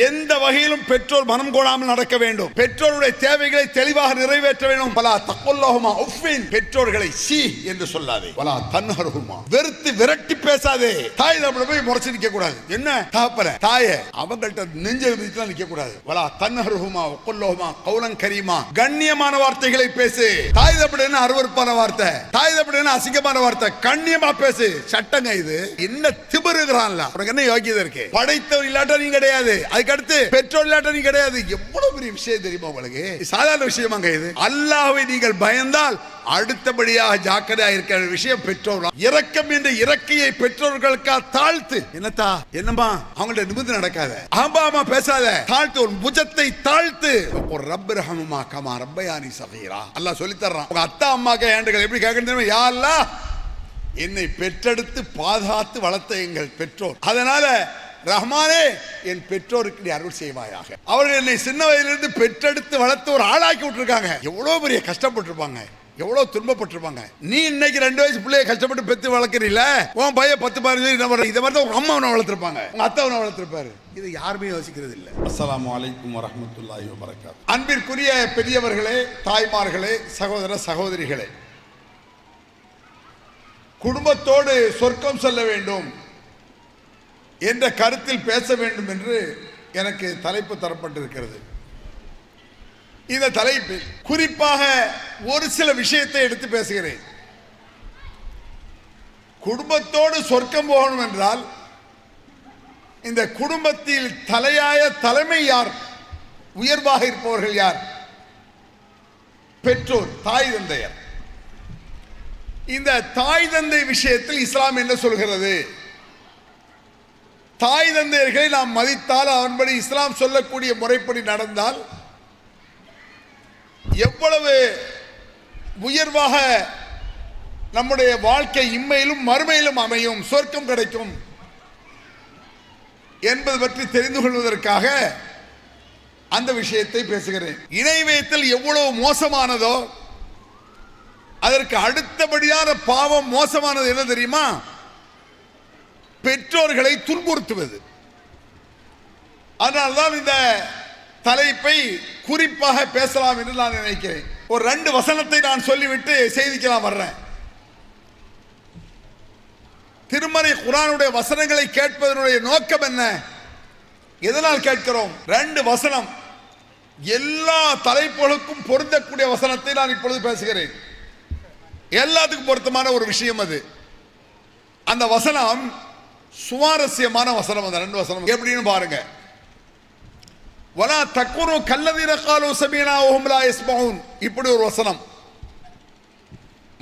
எந்த வகையிலும் பெற்றோர் மனம் கோணாமல் நடக்க வேண்டும். பெற்றோருடைய தேவைகளை தெளிவாக நிறைவேற்ற வேண்டும். பலா தக்குல்லஹுமா உஃபின், பெற்றோர்களை சி என்று சொல்லாதே. பலா தன்ஹருஹுமா, வெறுத்து விரட்டி பேசாதே. தாய் தகப்பனை போய் முறைச்சு நிக்க கூடாது. என்ன தகப்பன தாயே அவங்கள்ட்ட நெஞ்ச விரிச்சுலாம் நிக்க கூடாது. பலா தன்ஹருஹுமா வக்குல்லஹுமா கௌலன் கரீமா, கண்ணியமான வார்த்தைகளை பேசு. தாய் தகப்பன அருவருப்பான வார்த்தை, தாய் தகப்பன அசிங்கமான வார்த்தை, கண்ணியமா பேசு. சட்டங்க இது. என்ன திமிருகிறான்ல, உனக்கு என்ன யோகியதை இருக்கு? படைத்தவர் இல்லாட்ட நீ கிடையாது, அதுக்கு அடுத்து பெற்றோர் இல்லாட்ட நீ கிடையாது. எவ்வளவு பெரிய விஷயம் தெரியுமா உங்களுக்கு? சாதாரண விஷயமாங்க இது. அல்லாஹ்வை நீங்கள் பயந்தால் அடுத்தபடியாக ஜாக்கிரதையாக இருக்கிற விஷயம் பெற்றோர். இரக்கம் என்ற இறக்கையை பெற்றோர்களுக்கா தாழ்த்து. என்னத்தா என்னமா அவங்கள்ட்ட நிமிர்ந்து நடக்காத, ஆமா பேசாத, தாழ்த்து, ஒரு புஜத்தை தாழ்த்து. ஒரு ரப்ப ரஹமுமா கமா ரப்பயானி சகீரா, அல்லாஹ் சொல்லி தர்றான். உங்க அத்தா அம்மாக்கு ஏண்டுகள் எப்படி கேட்கணும்? யா அல்லாஹ், என்னை பெற்றெடுத்து பாதுகாத்து வளர்த்த எங்கள் பெற்றோர், அதனால ரஹ்மானே என் பெற்றோருக்கு நீ அருள் செய்வாயாக. அவர்கள் என்னை சின்ன வயதிலிருந்து பெற்றெடுத்து வளர்த்து ஒரு ஆளாக்கி விட்டுருக்காங்க. எவ்வளவு பெரிய கஷ்டப்பட்டிருப்பாங்க, எவ்வளவு துன்பப்பட்டிருப்பாங்க. நீ இன்னைக்கு 2 வயசு பிள்ளைய கஷ்டப்பட்டு பெத்து வளர்க்கறீல, உன் பையன் 10-15 இதை மாதிரி தான் உங்க அம்மாவனை வளர்த்திருப்பாங்க, உங்க அத்தாவனை வளர்த்திருப்பாரு. இது யாருமே யோசிக்கிறது இல்லை. அஸ்ஸலாமு அலைக்கும் வரஹ்மத்துல்லாஹி வபரகாத்துஹு. அன்பிற்குரிய பெரியவர்களே, தாய்மார்களே, சகோதர சகோதரிகளே, குடும்பத்தோடு சொர்க்கம் செல்ல வேண்டும் என்ற கருத்தில் பேச வேண்டும் என்று எனக்கு தலைப்பு தரப்பட்டிருக்கிறது. இந்த தலைப்பில் குறிப்பாக ஒரு சில விஷயத்தை எடுத்து பேசுகிறேன். குடும்பத்தோடு சொர்க்கம் போகணும் என்றால் இந்த குடும்பத்தில் தலைமை யார்? உயர்வாக இருப்பவர்கள் யார்? பெற்றோர், தாய் தந்தையர். இந்த தாய் தந்தை விஷயத்தில் இஸ்லாம் என்ன சொல்கிறது? தாய் தந்தையர்களை நாம் மதித்தால், அவன்படி இஸ்லாம் சொல்லக்கூடிய முறைப்படி நடந்தால் எவ்வளவு உயர்வாக நம்முடைய வாழ்க்கை இம்மையிலும் மறுமையிலும் அமையும், சொர்க்கம் கிடைக்கும் என்பது பற்றி தெரிந்து கொள்வதற்காக அந்த விஷயத்தை பேசுகிறேன். இணை வைத்தல் எவ்வளவு மோசமானதோ அதற்கு அடுத்தபடியான பாவம் மோசமானது என்ன தெரியுமா? பெற்றோர்களை துன்புறுத்துவது. அதனால்தான் இந்த தலைப்பை குறிப்பாக பேசலாம் என்று நான் நினைக்கிறேன். ஒரு 2 வசனத்தை நான் சொல்லிவிட்டு செய்திக்கலாம் வர்றேன். திருமறை குர்ஆனுடைய வசனங்களை கேட்பதனுடைய நோக்கம் என்ன? எதனால் கேட்கிறோம்? 2 வசனம் எல்லா தலைப்புகளுக்கும் பொருந்தக்கூடிய வசனத்தை நான் இப்பொழுது பேசுகிறேன். எல்லாத்துக்கும் பொருத்தமான ஒரு விஷயம் அது. அந்த வசனம் சுவாரஸ்யமான வசனம். அந்த 2 வசனம் எப்படின்னு பாருங்க. வலா தக்குரு கல்லதீன காலு சமீனா வஹும் லா யஸ்மஊன், இப்படி ஒரு வசனம்.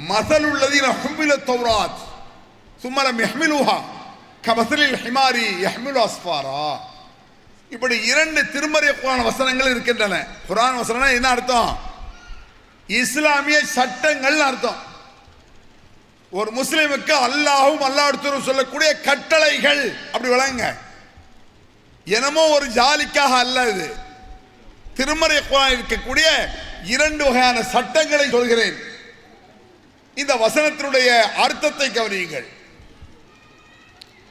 மஸலுல் லதீன ஹுமிலத் தௌராத் சும்ம லம் யஹ்மிலுஹா கமஸலில் ஹிமாரி யஹ்மிலு அஸ்ஃபாரா. இப்படி 2 திருமறை குர்ஆன் வசனங்கள் இருக்கின்றன. குர்ஆன் வசனம்னா என்ன அர்த்தம்? இஸ்லாமிய சட்டங்கள் அர்த்தம். ஒரு முஸ்லிமுக்கு அல்லாஹ்வும் அல்லாஹ்வுடைய சொல்லக்கூடிய கட்டளைகள், அப்படி வழங்க. என்னமோ ஒரு ஜாலிக்காக அல்ல. இது திருமறை குர்ஆனில் இருக்கக்கூடிய 2 வகையான சட்டங்களை சொல்கிறேன். இந்த வசனத்தினுடைய அர்த்தத்தை கவனியுங்கள்.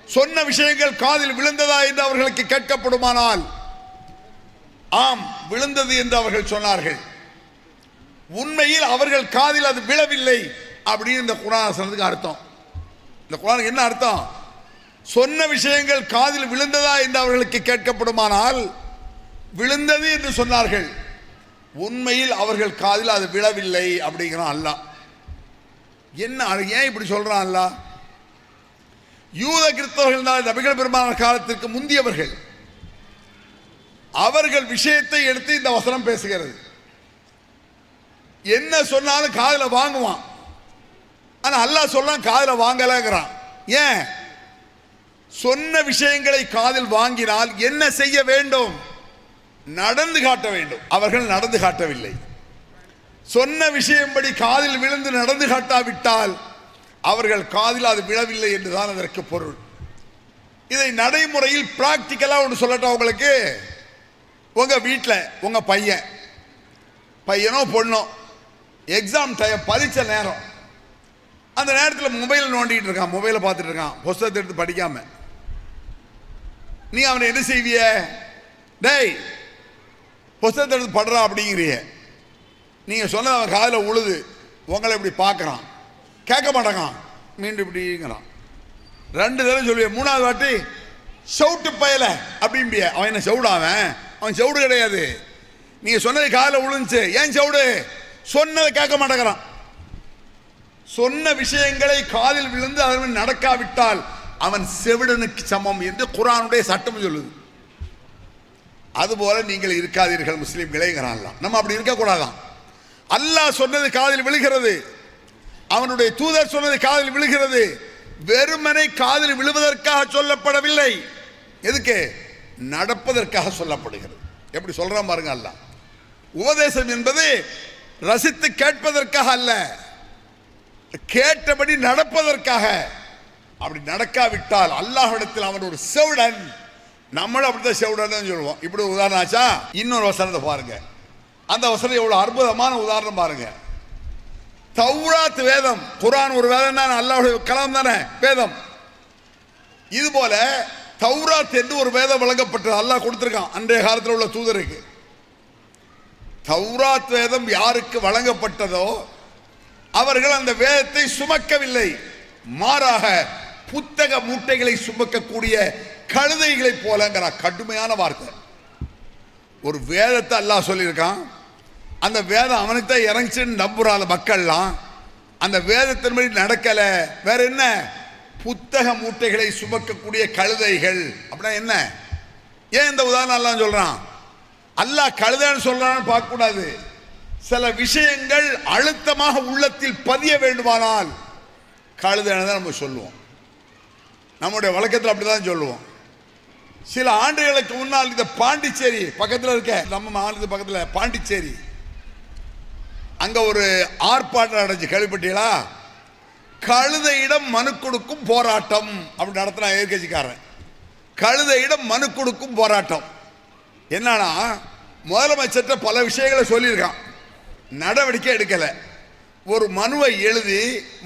சொன்ன விஷயங்கள் காதில் விழுந்ததா என்று அவர்களுக்கு கேட்கப்படுமானால் ஆம் விழுந்தது என்று அவர்கள் சொன்னார்கள். உண்மையில் அவர்கள் காதில் அது விழவில்லை அப்படின்னு இந்த குர்ஆன் வசனத்துக்கு அர்த்தம். இந்த குர்ஆனுக்கு என்ன அர்த்தம்? சொன்ன விஷயங்கள் காதில் விழுந்ததா என்று அவர்களுக்கு கேட்கப்படுமானால் விழுந்தது என்று சொன்னார்கள். உண்மையில் அவர்கள் காதில் அது விழவில்லை அப்படிங்கிறான் அல்லாஹ். என்ன, ஏன் இப்படி சொல்றான் அல்லாஹ்? யூத கிறிஸ்தவர்கள் நபிகள் பெருமான காலத்திற்கு முந்தியவர்கள், அவர்கள் விஷயத்தை எடுத்து இந்த வசனம் பேசுகிறது. என்ன சொன்னாலும் காதில் வாங்குவான். ஆனா அல்லாஹ் சொல்றான் காதில் வாங்கலங்கிறான். ஏன்? சொன்ன விஷயங்களை காதில் வாங்கினால் என்ன செய்ய வேண்டும்? நடந்து காட்ட வேண்டும். அவர்கள் நடந்து காட்டவில்லை. சொன்ன விஷயம்படி காதில் விழுந்து நடந்து காட்டாவிட்டால் அவர்கள் காதில் அது விழவில்லை என்றுதான் அதற்கு பொருள். இதை நடைமுறையில் பிராக்டிக்கலா ஒன்று சொல்லட்டும் உங்களுக்கு. உங்க வீட்டில் உங்க பையனோ பொண்ணோ எக்ஸாம் டைம், பரீட்சை நேரம், அந்த நேரத்தில் மொபைல் நோண்டிட்டு இருக்கான், மொபைலை பார்த்துட்டு இருக்கான், புத்தகத்தை எடுத்து படிக்காம. நீ அவனை என்ன செய்விய? டேய் புஸ்தகத்தை எடுத்து படுறா அப்படிங்கிறிய, நீங்கள் சொன்னது அவன் காதில் உழுது, உங்களை இப்படி பார்க்குறான், கேட்க மாட்டாங்க, மீண்டும் இப்படிங்கிறான். 2 தடவை சொல்லுவேன், 3வது வாட்டி சவுட்டு பயல அப்படிம்பிய. அவன் என்ன சவுடாவன்? அவன் சவுடு கிடையாது. நீங்கள் சொன்னது காதில் உழுந்துச்சு, ஏன் சவுடு? சொன்னதை கேட்க மாட்டேங்கிறான். சொன்ன விஷயங்களை காதில் விழுந்து அதன் நடக்காவிட்டால் அவன் செவிடனுக்கு சமம் என்று குர்ஆனுடைய சட்டம் சொல்லுது. அதுபோல நீங்கள் இருக்காதீர்கள் முஸ்லிம்களேங்கிறான். நம்ம அப்படி இருக்கக்கூடாதான். அல்லாஹ் சொன்னது காதில் விழுகிறது, அவனுடைய தூதர் சொன்னது காதில் விழுகிறது. வெறுமனை காதில் விழுவதற்காக சொல்லப்படவில்லை, எதுக்கு? நடப்பதற்காக சொல்லப்படுகிறது. எப்படி சொல்றான் பாருங்க அல்லாஹ். உபதேசம் என்பது ரசித்து கேட்பதற்காக அல்ல, கேட்டபடி நடப்பதற்காக. அப்படி நடக்காவிட்டால் அல்லாஹ்விடத்தில் அவன் ஒரு செவிடன். நம்மளும் அப்படித்தான் செவிடன் சொல்லுவோம். இப்படி உதாரணம் ஆச்சா? இன்னொரு வசனத்தை பாருங்க. அந்த வசனம் எவ்வளவு அற்புதமான உதாரணம் பாருங்க. தௌராத் வேதம், குர்ஆன் ஒரு வேதம் தானே, அல்லாஹ்வுடைய கலாம் தானே வேதம். இது போல தௌராத் என்று ஒரு வேதம் வழங்கப்பட்டது, அல்லாஹ் கொடுத்திருக்கான் அன்றைய காலத்தில் உள்ள தூதருக்கு. தௌராத் வேதம் யாருக்கு வழங்கப்பட்டதோ அவர்கள் அந்த வேதத்தை சுமக்கவில்லை, மாறாக புத்தக மூட்டைகளை சுமக்கக்கூடிய கழுதைகளை போலங்கிற கடுமையான வார்த்தை. ஒரு வேதத்தை அல்லாஹ் சொல்லியிருக்கான், அந்த வேதம் அவனுக்கு தான் இறங்கிச்சுன்னு நம்புறாங்க மக்கள்லாம். அந்த வேதத்தின்படி நடக்கல, வேற என்ன? புத்தக மூட்டைகளை சுமக்கக்கூடிய கழுதைகள். அப்படின்னா என்ன? ஏன் இந்த உதாரணம் எல்லாம் சொல்றான்? அல்லாஹ் கழுதைன்னு சொல்றான்னு பார்க்க கூடாது. சில விஷயங்கள் அழுத்தமாக உள்ளத்தில் பதிய வேண்டுமானால் கழுதைன்னு தான் நம்ம சொல்லுவோம். நம்முடைய வழக்கத்தில் அப்படிதான் சொல்லுவோம். சில ஆண்டுகளுக்கு முன்னால் இந்த பாண்டிச்சேரி பக்கத்தில் இருக்க, நம்ம மாநிலத்து பக்கத்தில் பாண்டிச்சேரி, அங்க ஒரு ஆர்ப்பாட்டம் நடந்துச்சு, கேள்விப்பட்டீங்களா? கழுதையிடம் மனு கொடுக்கும் போராட்டம் அப்படி நடத்தினா எதிர்கட்சிக்காரன். கழுதையிடம் மனு கொடுக்கும் போராட்டம். என்னன்னா, முதலமைச்சர்கிட்ட பல விஷயங்களை சொல்லியிருக்கான், நடவடிக்கை எடுக்கல. ஒரு மனுவை எழுதி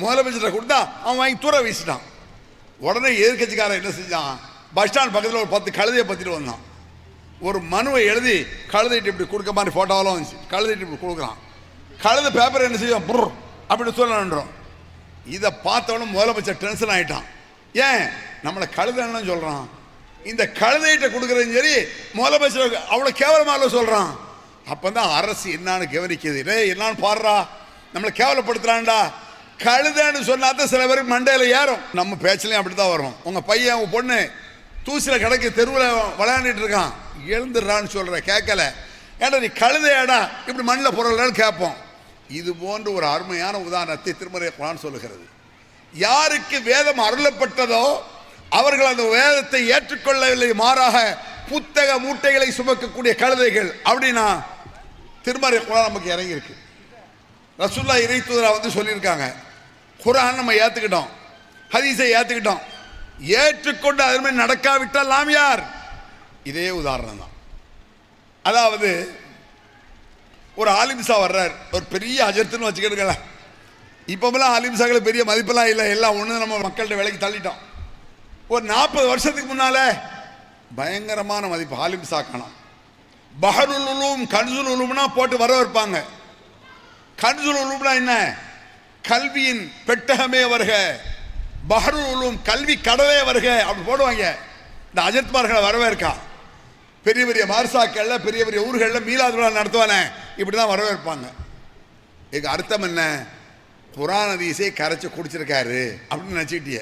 முதலமைச்சர்கிட்ட கொடுத்தா அவன் வாங்கி தூர வீசிட்டான். உடனே எதிர்கட்சிக்காரன் என்ன செஞ்சான்? பஸ் ஸ்டாண்ட் பக்கத்தில் ஒரு 10 கழுதையை பற்றிட்டு வந்தான். ஒரு மனுவை எழுதி கழுதைட்டு இப்படி கொடுக்க மாதிரி ஃபோட்டோவெல்லாம் வந்துச்சு. கழுதைட்டு இப்படி கொடுக்குறான். கழுத பேப்பர் என்ன செய்யும்? புர் அப்படின்னு சொல்லணுன்றோம். இதை பார்த்தவனும் முதலமைச்சர் டென்ஷன் ஆகிட்டான். ஏன் நம்மளை கழுதைன்னு சொல்கிறான்? இந்த கழுதைகிட்ட கொடுக்குறதும் சரி, முதலமைச்சர் அவ்வளோ கேவலமாக சொல்கிறான். அப்போ தான் அரசு என்னான்னு கவனிக்குது. என்னான்னு பாடுறா, நம்மளை கேவலப்படுத்துறான்டா. கழுதைன்னு சொன்னா தான் சில பேருக்கு மண்டையில் ஏறும். நம்ம பேச்சிலையும் அப்படி தான் வரும். உங்கள் பையன் உங்கள் பொண்ணு தூசியில் கிடக்கு தெருவில் விளையாண்டுட்டு இருக்கான், எழுந்துடுறான்னு சொல்கிற, கேட்கல. ஏடா நீ கழுதையாடா இப்படி மண்ணில் பொருளான்னு கேட்போம். இது போன்ற ஒரு அருமையான உதாரணத்தை திருமறை குர்ஆன் சொல்லுகிறது. யாருக்கு வேதம் அருளப்பட்டதோ அவர்கள் அந்த வேதத்தை ஏற்றுக்கொள்ளவில்லை, மாறாக புத்தக மூட்டைகளை சுமக்கக்கூடிய கழுதைகள். அப்படின்னா திருமறை குர்ஆன் நமக்கு இறங்கி இருக்கு. ரசூலுல்லாஹ் இறை தூதரா வந்து சொல்லியிருக்காங்க. குர்ஆன் நம்ம ஏற்றுக்கிட்டோம், ஹதீஸை ஏற்றுக்கிட்டோம், ஏற்றுக்கொண்டு அதன் மாதிரி நடக்காவிட்டால் நாம் யார்? இதே உதாரணம் தான். அதாவது ஒரு ஆலிம்சா வர்றார், ஒரு பெரிய அஜர்த்துன்னு வச்சுக்கிட்டுங்கள. இப்போமெல்லாம் ஆலிம்சாக்கள் பெரிய மதிப்பெல்லாம் இல்லை, எல்லாம் ஒன்று நம்ம மக்கள்கிட்ட விலைக்கு தள்ளிட்டோம். ஒரு 40 வருஷத்துக்கு முன்னால பயங்கரமான மதிப்பு ஆலிம்சா காணும். பஹருல் உலூம் கன்சுல் உலூம்னா போட்டு வர வைப்பாங்க. கன்சுல் உலூம்னா என்ன? கல்வியின் பெட்டகமே வருக, பஹருல் உலூம் கல்வி கடலே வருக அப்படி போடுவாங்க. இந்த அஜர்த்மார்களை வரவேற்கா பெரிய பெரிய மார்சாக்கள்ல பெரிய பெரிய ஊர்களில் மீலாது விழா நடத்துவானே, இப்படி தான் வரவேற்பாங்க. இதுக்கு அர்த்தம் என்ன? குர்ஆன் ஹதீஸை கரைச்சி குடிச்சிருக்காரு அப்படின்னு நினச்சிக்கிட்டிய.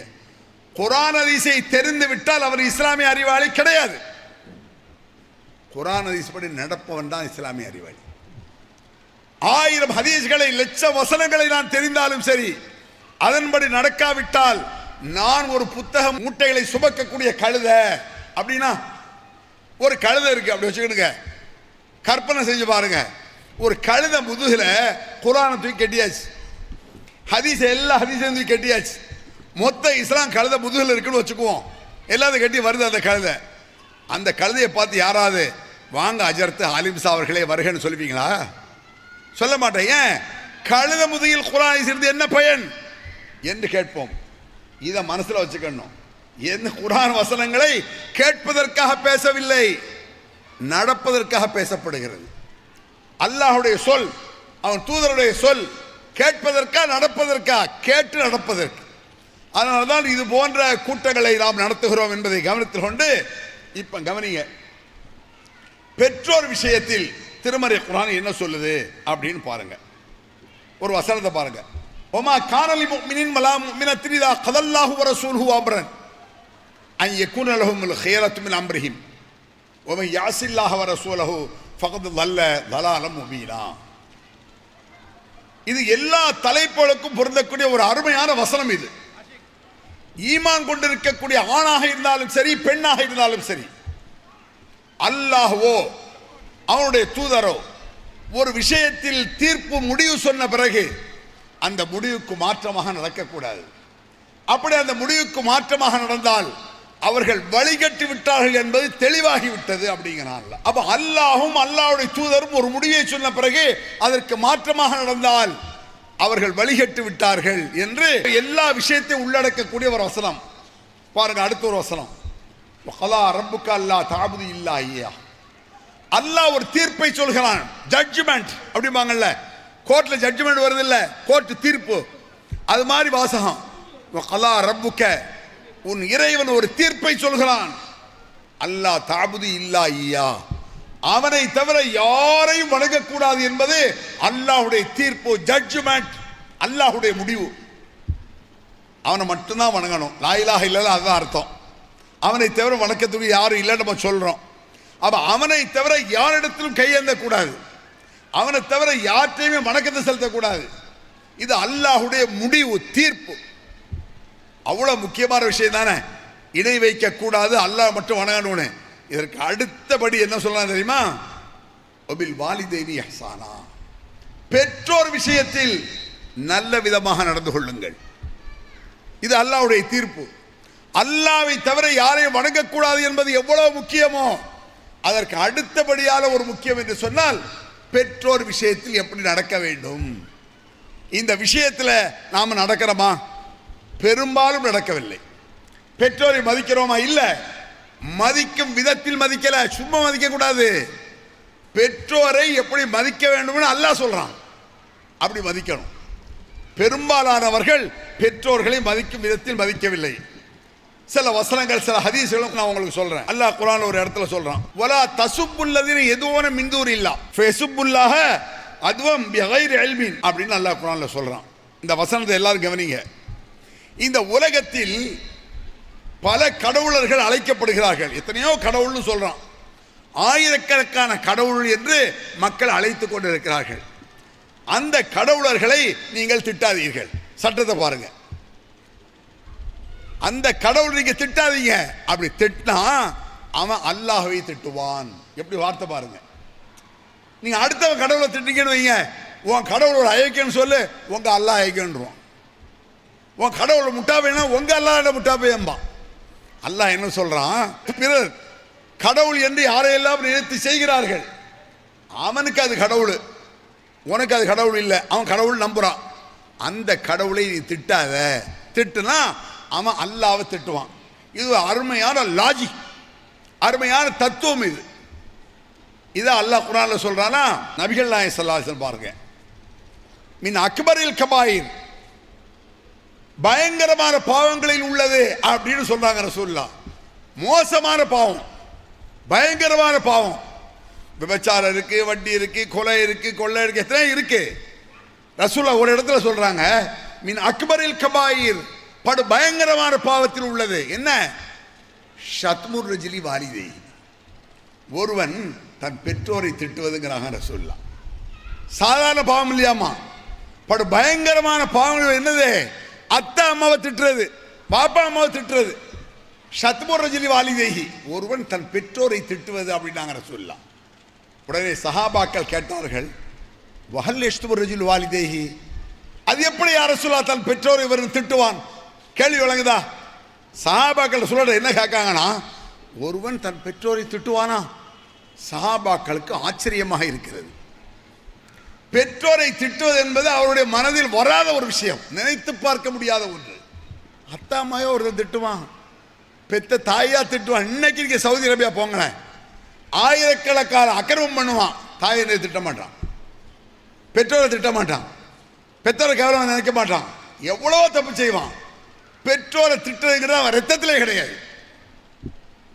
குர்ஆன் ஹதீஸை தெரிந்து விட்டால் அவர் இஸ்லாமிய அறிவாளி கிடையாது. குர்ஆன் ஹதீஸ் படி நடப்பவன் தான் இஸ்லாமிய அறிவாளி. 1000 ஹதீஸ்களை, லட்சம் வசனங்களை நான் தெரிந்தாலும் சரி, அதன்படி நடக்காவிட்டால் நான் ஒரு புத்தக மூட்டைகளை சுமக்கக்கூடிய கழுதை. அப்படின்னா ஒரு கழுதை இருக்கு அப்படி வச்சுக்கிடுங்க, கற்பனை செஞ்சு பாருங்க. ஒரு கழுதை முதுகுல குர்ஆனை தூக்கி கட்டியாச்சு, ஹதீஸ் எல்லா ஹதீஸையும் தூக்கி கட்டியாச்சு. மொத்த இஸ்லாம் கழுதை முதுகுல இருக்குன்னு வச்சுக்குவோம். எல்லாத்தையும் கட்டி வருது அந்த கழுதை. அந்த கழுதையை பார்த்து யாராவது வாங்க அஜர்த்து ஆலிம்சா அவர்களே வருகன்னு சொல்லுவீங்களா? சொல்ல மாட்டேன். ஏன்? கழுத முதுகில் குர்ஆனை இருந்து என்ன பயன் என்று கேட்போம். இதை மனசில் வச்சுக்கணும். எந்த குர்ஆன் வசனங்களை கேட்பதற்காக பேசவில்லை, நடப்பதற்காக பேசப்படுகிறது. அல்லாஹ்வுடைய சொல், அவன் தூதருடைய சொல் கேட்பதற்கா நடப்பதற்கா? கேட்டு நடப்பதற்கு. அதனால்தான் இது போன்ற கூட்டங்களை நாம் நடத்துகிறோம் என்பதை கவனத்தில் கொண்டு இப்ப கவனிங்க, பெற்றோர் விஷயத்தில் திருமறை குர்ஆன் என்ன சொல்லுது அப்படின்னு பாருங்க. ஒரு வசனத்தை பாருங்க. ஒமா கானலி முஃமினின் வலா முஃமினத்தின் இதா கதல்லாஹு வ ரசூலுஹு அம்ரன் அன் யகுன லஹுமுல் ഖിയറத்து மின் அம்ரிஹிம் வ மன் யஅஸில்லாஹ வ ரசூலஹு ஃபகத் ضل ضلالا முபீனா. இது எல்லா தலைப்புகளுக்கும் பொருந்தக்கூடிய ஒரு அருமையான வசனம். இது ஈமான் கொண்டிருக்கக்கூடிய ஆணாக இருந்தாலும் சரி, பெண்ணாக இருந்தாலும் சரி, அல்லாஹ்வோ அவனுடைய தூதரோ ஒரு விஷயத்தில் தீர்ப்பு முடிவு சொன்ன பிறகு அந்த முடிவுக்கு மாற்றமாக நடக்கக்கூடாது. அப்படி அந்த முடிவுக்கு மாற்றமாக நடந்தால் அவர்கள் வழிகட்டி விட்டார்கள் என்பது தெளிவாகிவிட்டது அப்படிங்கிறாங்க. அப்ப அல்லாஹும் அல்லாஹ்வுடைய தூதரும் ஒரு முடிவை சொன்ன பிறகு அதற்கு மாற்றமாக நடந்தால் அவர்கள் வழிகட்டு விட்டார்கள் என்று எல்லா விஷயத்தையும் உள்ளடக்கக்கூடிய ஒரு வசனம் பாருங்க. அடுத்த ஒரு வசனம், வகலா ரப்புக அல்லா தஅபுது இல்லா இய்யா. அல்லாஹ் ஒரு தீர்ப்பை சொல்கிறான், ஜட்ஜ்மெண்ட் அப்படிம்பாங்கல்ல, கோர்ட்ல ஜட்ஜ்மெண்ட் வருது இல்ல, கோர்ட் தீர்ப்பு, அது மாதிரி வாசகம். வகலா ரப்புக, உன் இறைவன் ஒரு தீர்ப்பை சொல்கிறான், அல்லா தஅபுது இல்லா இய்யா, அவனை தவிர யாரையும் வணங்கக்கூடாது என்பது அல்லாஹ்வுடைய தீர்ப்பு, ஜட்ஜ்மெண்ட், அல்லாஹ்வுடைய முடிவு. அவனை மட்டும்தான் வணங்கணும். லா இலாஹ இல்லல்லாஹ் அதுதான் அர்த்தம். அவனை தவிர வணக்கத்துக்கு யாரும் இல்லை நம்ம சொல்றோம். அப்ப அவனை தவிர யாரிடத்திலும் கையேந்த கூடாது, அவனை தவிர யார்ட்டையுமே வணக்கத்தை செலுத்தக்கூடாது. இது அல்லாஹ்வுடைய முடிவு, தீர்ப்பு. அவ்வளவு முக்கியமான விஷயம் தானே. இணை வைக்க கூடாது, அல்லாஹ் மட்டும் வணங்கணும்னு. இதற்கு அடுத்தபடி என்ன சொல்லலாம் தெரியுமா? ஒபில் வாலிதைனி இஹ்சானா, பெற்றோர் விஷயத்தில் நல்ல விதமாக நடந்து கொள்ளுங்கள். இது அல்லாஹ்வுடைய தீர்ப்பு. அல்லாஹ்வை தவிர யாரையும் வணங்கக்கூடாது என்பது எவ்வளவு முக்கியமோ அதற்கு அடுத்தபடியான ஒரு முக்கியம் என்று சொன்னால் பெற்றோர் விஷயத்தில் எப்படி நடக்க வேண்டும். இந்த விஷயத்தில் நாம நடக்கிறோமா? பெரும்பாலும் நடக்கவில்லை. பெற்றோரை மதிக்கிறோமா? இல்ல. மதிக்கும் விதத்தில் மதிக்கல, சும்மா மதிக்க கூடாது. பெற்றோரை எப்படி மதிக்க வேண்டும்னு அல்லாஹ் சொல்றான், அப்படி மதிக்கணும். பெரும்பாலானவர்கள் பெற்றோர்களை மதிக்கும் விதத்தில் மதிக்கவில்லை. சில வசனங்கள், சில ஹதீஸ்களும் நான் உங்களுக்கு சொல்றேன். அல்லாஹ் குர்ஆன்ல ஒரு இடத்துல சொல்றான், வலா தசுப்புல்லதீன யதுன மின் தூரில்லா ஃபயசுப்புல்லாஹ அதுவம் பிகைரி இல்மின் அப்படின்னு அல்லாஹ் குர்ஆன்ல சொல்றான். இந்த வசனத்தை எல்லாரும் கவனிங்க. இந்த உலகத்தில் பல கடவுளர்கள் அழைக்கப்படுகிறார்கள். எத்தனையோ கடவுள்னு சொல்றான், ஆயிரக்கணக்கான கடவுள் என்று மக்கள் அழைத்துக் கொண்டிருக்கிறார்கள். அந்த கடவுளர்களை நீங்கள் திட்டாதீர்கள். சட்டத்தை பாருங்க. அந்த கடவுள் நீங்க திட்டாதீங்க. அப்படி திட்டினா அவன் அல்லாஹ்வை திட்டுவான். எப்படி வார்த்தை பாருங்க. நீங்க அடுத்தவன் கடவுளை திட்டீங்கன்னு வைங்க, உன் கடவுளோட ஐக்கியன்னு சொல்லு, உங்க அல்லாஹ் ஐக்கியன்றுவான். உன் கடவுளை முட்டாப்பைனா உங்க அல்லாஹ் முட்டாப்பையம்பான். அல்லாஹ் என்ன சொல்றான், பிறர் கடவுள் என்று யாரையெல்லாம் நினைத்து செய்கிறார்கள், அவனுக்கு அது கடவுள், உனக்கு அது கடவுள் இல்லை. அவன் கடவுள் நம்புறான். அந்த கடவுளை நீ திட்டாத. திட்டுனா அவன் அல்லாஹ்வை திட்டுவான். இது அருமையான லாஜிக், அருமையான தத்துவம். இது இதை அல்லாஹ் குர்ஆன்ல சொல்றானா? நபிகள் நாயகம் ஸல்லல்லாஹு அலைஹி வஸல்லம் பாருங்க, மின் அக்பரில் கபாயிர், பயங்கரமான பாவங்களில் உள்ளது அப்படின்னு சொல்றாங்க ரசூலுல்லாஹ். மோசமான பாவம், பயங்கரமான பாவம். விபச்சாரம் இருக்கு, வட்டி இருக்கு, கொலை இருக்கு, கொள்ளை இருக்கு, எத்தனை இருக்கு. ரசூலுல்லாஹ் ஒரு இடத்துல சொல்றாங்க, மின் அக்பரில் கபாயிர், படு பயங்கரமான பாவத்தில் உள்ளது என்ன? ஷத்முர் ரஜிலி வாலிதை, ஒருவன் தன் பெற்றோரை திட்டுவதுங்கிறாங்க ரசூலுல்லாஹ். சாதாரண பாவம் இல்லையாமா, படு பயங்கரமான பாவம் என்னது? அத்தா அம்மாவை திட்டுறது, பாப்பா அம்மாவை திட்டுறது. ஷத்முர் ரஜிலி வாலிதைஹி, ஒருவன் தன் பெற்றோரை திட்டுவது அப்படின்னாங்க ரசூலுல்லாஹ். உடனே சஹாபாக்கள் கேட்டார்கள், வஹல் யஷ்துமுர் ரஜிலு வாலிதைஹி, அது எப்படி யா ரசூலுல்லாஹ் தன் பெற்றோரை இவர் திட்டுவான்? கேள்வி வழங்குதா? சஹாபாக்கள் சொல்ற என்ன கேட்காங்கன்னா, ஒருவன் தன் பெற்றோரை திட்டுவானா? சஹாபாக்களுக்கு ஆச்சரியமாக இருக்கிறது. பெற்றோரை திட்டுவது என்பது அவருடைய மனதில் வராத ஒரு விஷயம், நினைத்து பார்க்க முடியாத ஒன்று. அத்தாமையோ ஒருத்தன் திட்டுவான், பெத்த தாயா திட்டுவான். இன்னைக்கு நீங்க சவுதி அரேபியா போங்களேன், ஆயிரக்கணக்கான அக்கிரமம் பண்ணுவான், தாயை திட்ட மாட்டான், பெற்றோரை திட்ட மாட்டான், பெற்றோரை கேவலம் நினைக்க மாட்டான், எவ்வளோ தப்பு செய்வான். பெற்றோரை திட்டுறதுங்கிறது அவன் ரத்தத்திலே கிடையாது.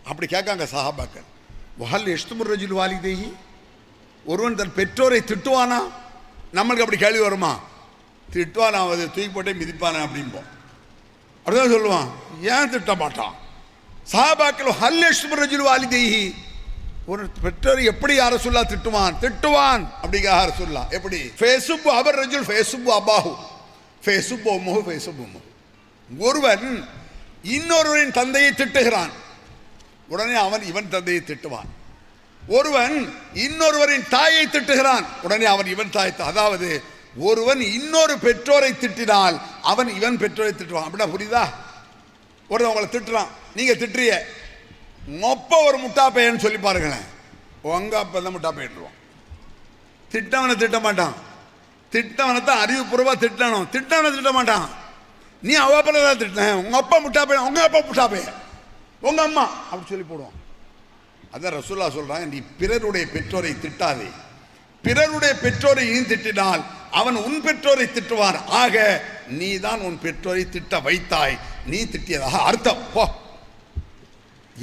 அப்படி கேட்காங்க சஹாபாக்கள், வஹல் யஷ்துமுர் ரஜுல் வாலிதைஹி, ஒருவன் தன் பெற்றோரை திட்டுவானா? நம்மளுக்கு அப்படி கேள்வி வருமா? திட்டுவானா, அதை தூக்கி போட்டே மிதிப்பானா அப்படிம்போம். அப்படிதான் சொல்லுவான். ஏன் திட்ட மாட்டான்? சஹாபாக்கள் ஹல் யஷ்துமுர் ரஜுல் வாலிதைஹி, ஒரு பெற்றோர் எப்படி யார சொல்லா திட்டுவான்? திட்டுவான் அப்படிங்க யார சொல்லா. எப்படி? ஃபேசுப்பு அவர் ரஜுல் ஃபேசுப்பு அபாஹு ஃபேசுப்பு உம்முஹு ஃபேசுப்பு உம்முஹு. ஒருவன் இன்னொருவரின் தந்தையை திட்டுகிறான், உடனே அவன் இவன் தந்தையை திட்டுவான். ஒருவன் இன்னொருவரின் தாயை திட்டுகிறான், உடனே அவன் இவன் தாய். அதாவது ஒருவன் இன்னொரு பெற்றோரை திட்டினால் அவன் இவன் பெற்றோரை திட்டுவான். அப்படின்னா புரியுதா? ஒருவன் உங்களை திட்டுறான், நீங்க திட்டுறிய, மொப்ப ஒரு முட்டா பையன் சொல்லி பாருங்களேன், உங்க அப்ப தான் முட்டா பையன்டுவான். திட்டவனை திட்ட மாட்டான், திட்டவனை தான் அறிவுபூர்வமா திட்டணும், திட்டவனை திட்ட மாட்டான். நீ அவ அப்பா தான் திட்டின, உங்க அப்பா முட்டா பையன், உங்க அப்பா முட்டா பையன், உங்க அம்மா அப்படி சொல்லி போடுவான். அதான் ரசூல்லா சொல்றாங்க, நீ பிறருடைய பெற்றோரை திட்டாதே, பிறருடைய பெற்றோரை நீ திட்டினால் அவன் உன் பெற்றோரை திட்டுவான். ஆக நீ தான் உன் பெற்றோரை திட்ட வைத்தாய், நீ திட்டியதாக அர்த்தம். போ,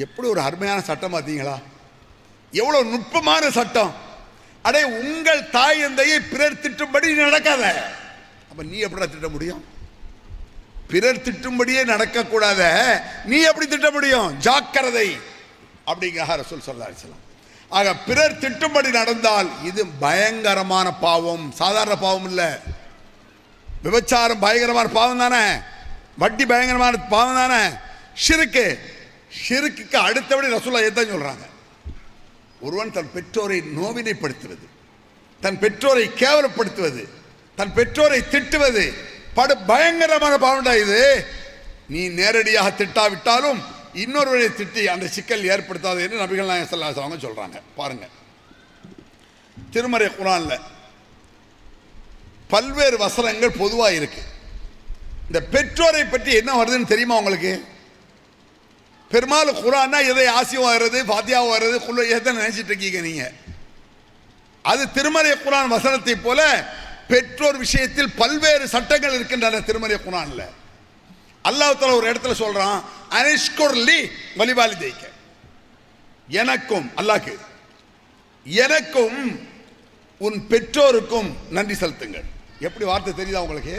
எப்படி ஒரு அருமையான சட்டம் பார்த்தீங்களா? எவ்வளவு நுட்பமான சட்டம். அடே, உங்கள் தாய் தந்தையை பிறர் திட்டும்படி நடக்காத, அப்ப நீ எப்படி திட்ட முடியும்? பிறர் திட்டும்படியே நடக்கக்கூடாத நீ எப்படி திட்ட முடியும்? ஜாக்கிரதை அப்படிங்கிற ரசூல் ஸல்லல்லாஹு அலைஹி வஸல்லம். ஆக பிறர் திட்டும்படி நடந்தால் இது பயங்கரமான பாவம், சாதாரண பாவம் இல்லை. விபச்சாரம் பயங்கரமான பாவம் தானே, வட்டி பயங்கரமான பாவம் தானே, ஷிர்க்கு, ஷிர்க்குக்கு அடுத்தபடி ரசூலுல்லாஹ் எதான் சொல்றாங்க? ஒருவன் தன் பெற்றோரை நோவினைப்படுத்துவது, தன் பெற்றோரை கேவலப்படுத்துவது, தன் பெற்றோரை திட்டுவது படு பயங்கரமான பாவம்டா இது. நீ நேரடியாக திட்டாவிட்டாலும் இன்னொருவரை திட்டி அந்த சிக்கல் ஏற்படுத்தாது என்று நபிகள் நாயகம் ஸல்லல்லாஹு அலைஹி வஸல்லம் சொல்றாங்க. பாருங்க, திருமறை குர்ஆன்ல பல்வேறு வசனங்கள் பொதுவாக இருக்கு. இந்த பெற்றோரை பற்றி என்ன வருதுன்னு தெரியுமா உங்களுக்கு? பெரும்பாலும் குர்ஆன்னா எதை ஆசியம் வருது, ஃபாத்தியா வருது, குல் எதை நினைச்சிட்டு இருக்கீங்க நீங்க? அது திருமறை குர்ஆன் வசனத்தை போல பெற்றோர் விஷயத்தில் பல்வேறு சட்டங்கள் இருக்கின்றன. திருமறை குர்ஆன்ல அல்லாஹ் தஆலா ஒரு இடத்துல சொல்றான், அனிஷ்குர்லி வலிவாலிதைக்க, எனக்கும் அல்லாஹ்க்கு எனக்கும் உன் பெற்றோருக்கும் நன்றி செலுத்துங்கள். எப்படி வார்த்தை தெரியுதா உங்களுக்கு?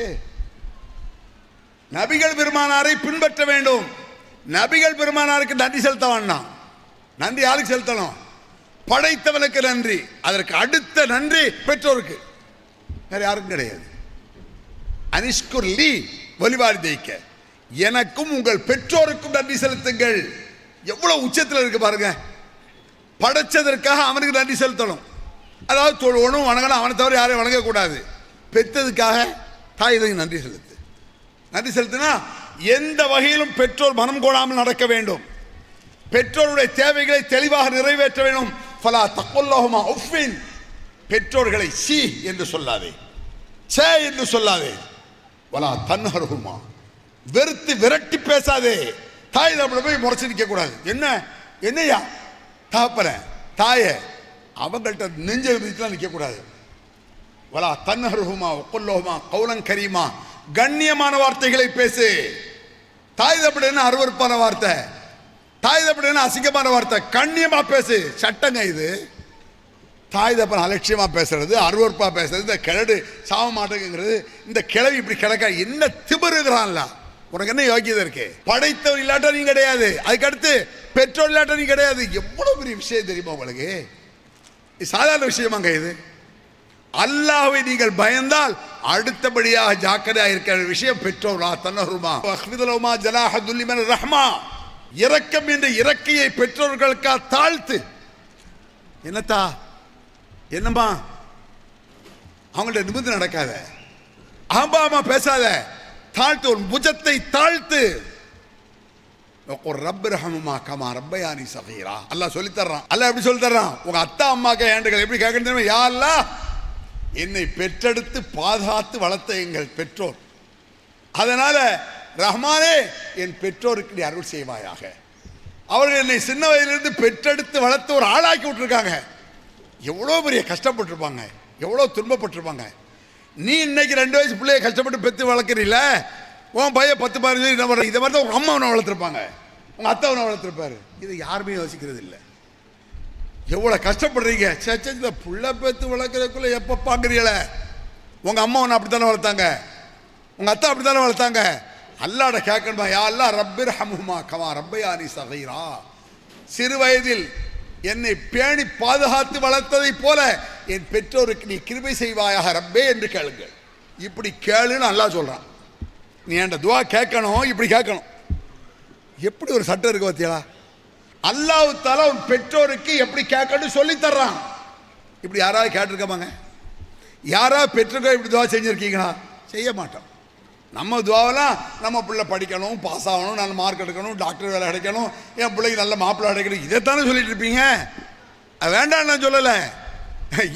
நபிகள் பெருமானாரை பின்பற்ற வேண்டும், நபிகள் பெருமானாருக்கு நன்றி செலுத்த வேண்டாம். நன்றி யாருக்கு செலுத்தணும்? படைத்தவனுக்கு நன்றி, அதற்கு அடுத்த நன்றி பெற்றோருக்கு, வேற யாருக்கும் கிடையாது. அனிஷ்குர்லி வலிவாலிதைக்க, எனக்கும் உங்கள் பெற்றோருக்கும் நன்றி செலுத்துங்கள். எவ்வளவு உச்சத்தில் இருக்கு பாருங்க. படைச்சதற்காக அவனுக்கு நன்றி செலுத்தணும், அதாவது தொழுவனும் வணங்கணும், அவனை தவிர யாரையும் வணங்கக்கூடாது. பெற்றதுக்காக தாய் தந்தைக்கு நன்றி செலுத்து. நன்றி செலுத்தினா எந்த வகையிலும் பெற்றோர் மனம் கோடாமல் நடக்க வேண்டும், பெற்றோருடைய தேவைகளை தெளிவாக நிறைவேற்ற வேண்டும். ஃபலா தக்குல்லஹுமா உஃபின், பெற்றோர்களை சி என்று சொல்லாதே, சே என்று சொல்லாதே. வலா தன்ஹர்ஹுமா, வெறுத்து விரட்டி பேசாதே. தாய் தகப்பனை போய் முறைச்சு நிற்க கூடாது. என்ன என்னையா தகப்பன தாய அவங்கள்ட்ட நெஞ்ச விதிச்சுலாம் நிற்க கூடாது. வலா தன்ஹர்ஹுமா வக்குல்லஹுமா கௌலன் கரீமா, கண்ணியமான வார்த்தைகளை பேசு. தாய் தகப்பன என்ன அருவருப்பான வார்த்தை, தாய் தகப்பன என்ன அசிங்கமான வார்த்தை, கண்ணியமா பேசு. சட்டங்க இது. தாய் தகப்பன் அலட்சியமா பேசுறது, அருவருப்பா பேசுறது, இந்த கிழடு சாவ மாட்டேங்கிறது, இந்த கிழவி இப்படி கிடக்க என்ன திமிருகிறான்ல, உனக்கு என்ன யோகியதை இருக்கு? படைத்தவர் இல்லாட்ட நீ கிடையாது, அதுக்கு அடுத்து பெற்றோர் இல்லாட்ட நீ கிடையாது. எவ்வளவு பெரிய விஷயம் தெரியுமா உங்களுக்கு? சாதாரண விஷயமாங்க இது. அல்லாஹ்வை நீங்கள் பயந்தால் அடுத்தபடியாக ஜாக்கிரதையா இருக்கிற விஷயம் பெற்றோர். தன்னருமா அஹ்மிதுலமா ஜலாஹதுல்லி மின் ரஹ்மா, இரக்கம் என்ற இறக்கையை பெற்றோர்களுக்காக தாழ்த்து. என்னத்தா என்னம்மா அவங்கள்ட்ட நிமிர்ந்து நடக்காத, ஆம்பாமா பேசாத, தாழ்த்து, ஒரு புஜத்தை தாழ்த்து. ரப்ப ரஹமுமா கமா ரப்பயானி சகீரா, அல்லாஹ் சொல்லி தர்றான். அல்லாஹ் எப்படி சொல்லி தர்றான்? உங்க அத்தா அம்மாக்க ஏண்டுகள் எப்படி கேட்கணும் தெரியுமா? யா அல்லாஹ், என்னை பெற்றெடுத்து பாதுகாத்து வளர்த்த எங்கள் பெற்றோர், அதனால ரஹ்மானே என் பெற்றோருக்கு நீ அருள் செய்வாயாக. அவர்கள் என்னை சின்ன வயதிலிருந்து பெற்றெடுத்து வளர்த்து ஒரு ஆளாக்கி விட்டுருக்காங்க. எவ்வளோ பெரிய கஷ்டப்பட்டிருப்பாங்க, எவ்வளோ துன்பப்பட்டிருப்பாங்க. நீ இன்னைக்கு 2 வயசு பிள்ளைய கஷ்டப்பட்டு பெற்று வளர்க்குறீல, உன் பையன் 10-15 இதை மாதிரி தான் உங்கள் அம்மாவனை வளர்த்துருப்பாங்க, உங்கள் அத்தாவனை வளர்த்துருப்பாரு. இது யாருமே யோசிக்கிறது இல்லை. எவ்வளோ கஷ்டப்படுறீங்க. சச்ச புள்ள பெற்று வளர்க்குறதுக்குள்ளே எப்போ பார்க்குறீங்களே, உங்கள் அம்மா ஒன்று அப்படி தானே வளர்த்தாங்க, உங்கள் அத்தா அப்படி தானே வளர்த்தாங்க. அல்லாட கேட்கணுமா, யா அல்லா ரப்பிர் ஹம்ஹுமா கமா ரப்பயானி சகீரா, சிறு வயதில் என்னை பேணி பாதுகாத்து வளர்த்ததை போல என் பெற்றோருக்கு நீ கிருபை செய்வாயாக ரப்பே என்று கேளுங்கள். இப்படி கேளுன்னு அல்லாஹ் சொல்றான். நீ என்ற துவா கேட்கணும், இப்படி கேட்கணும். எப்படி ஒரு சட்டம் இருக்கு பார்த்தீங்களா? அல்லாஹ் தஆலா உன் பெற்றோருக்கு எப்படி கேட்கணும் சொல்லி தர்றான். இப்படி யாராவது கேட்டிருக்கமாங்க? யாராவது பெற்றோர்கள் இப்படி துவா செஞ்சிருக்கீங்களா? செய்ய மாட்டோம். நம்ம துவாவெல்லாம் நம்ம பிள்ளை படிக்கணும், பாஸ் ஆகணும், நல்ல மார்க் எடுக்கணும், டாக்டர் வேலை கிடைக்கணும், என் பிள்ளைக்கு நல்ல மாப்பிள்ளை கிடைக்கணும், இதைத்தானே சொல்லிட்டு இருப்பீங்க. வேண்டாம் நான் சொல்லலை.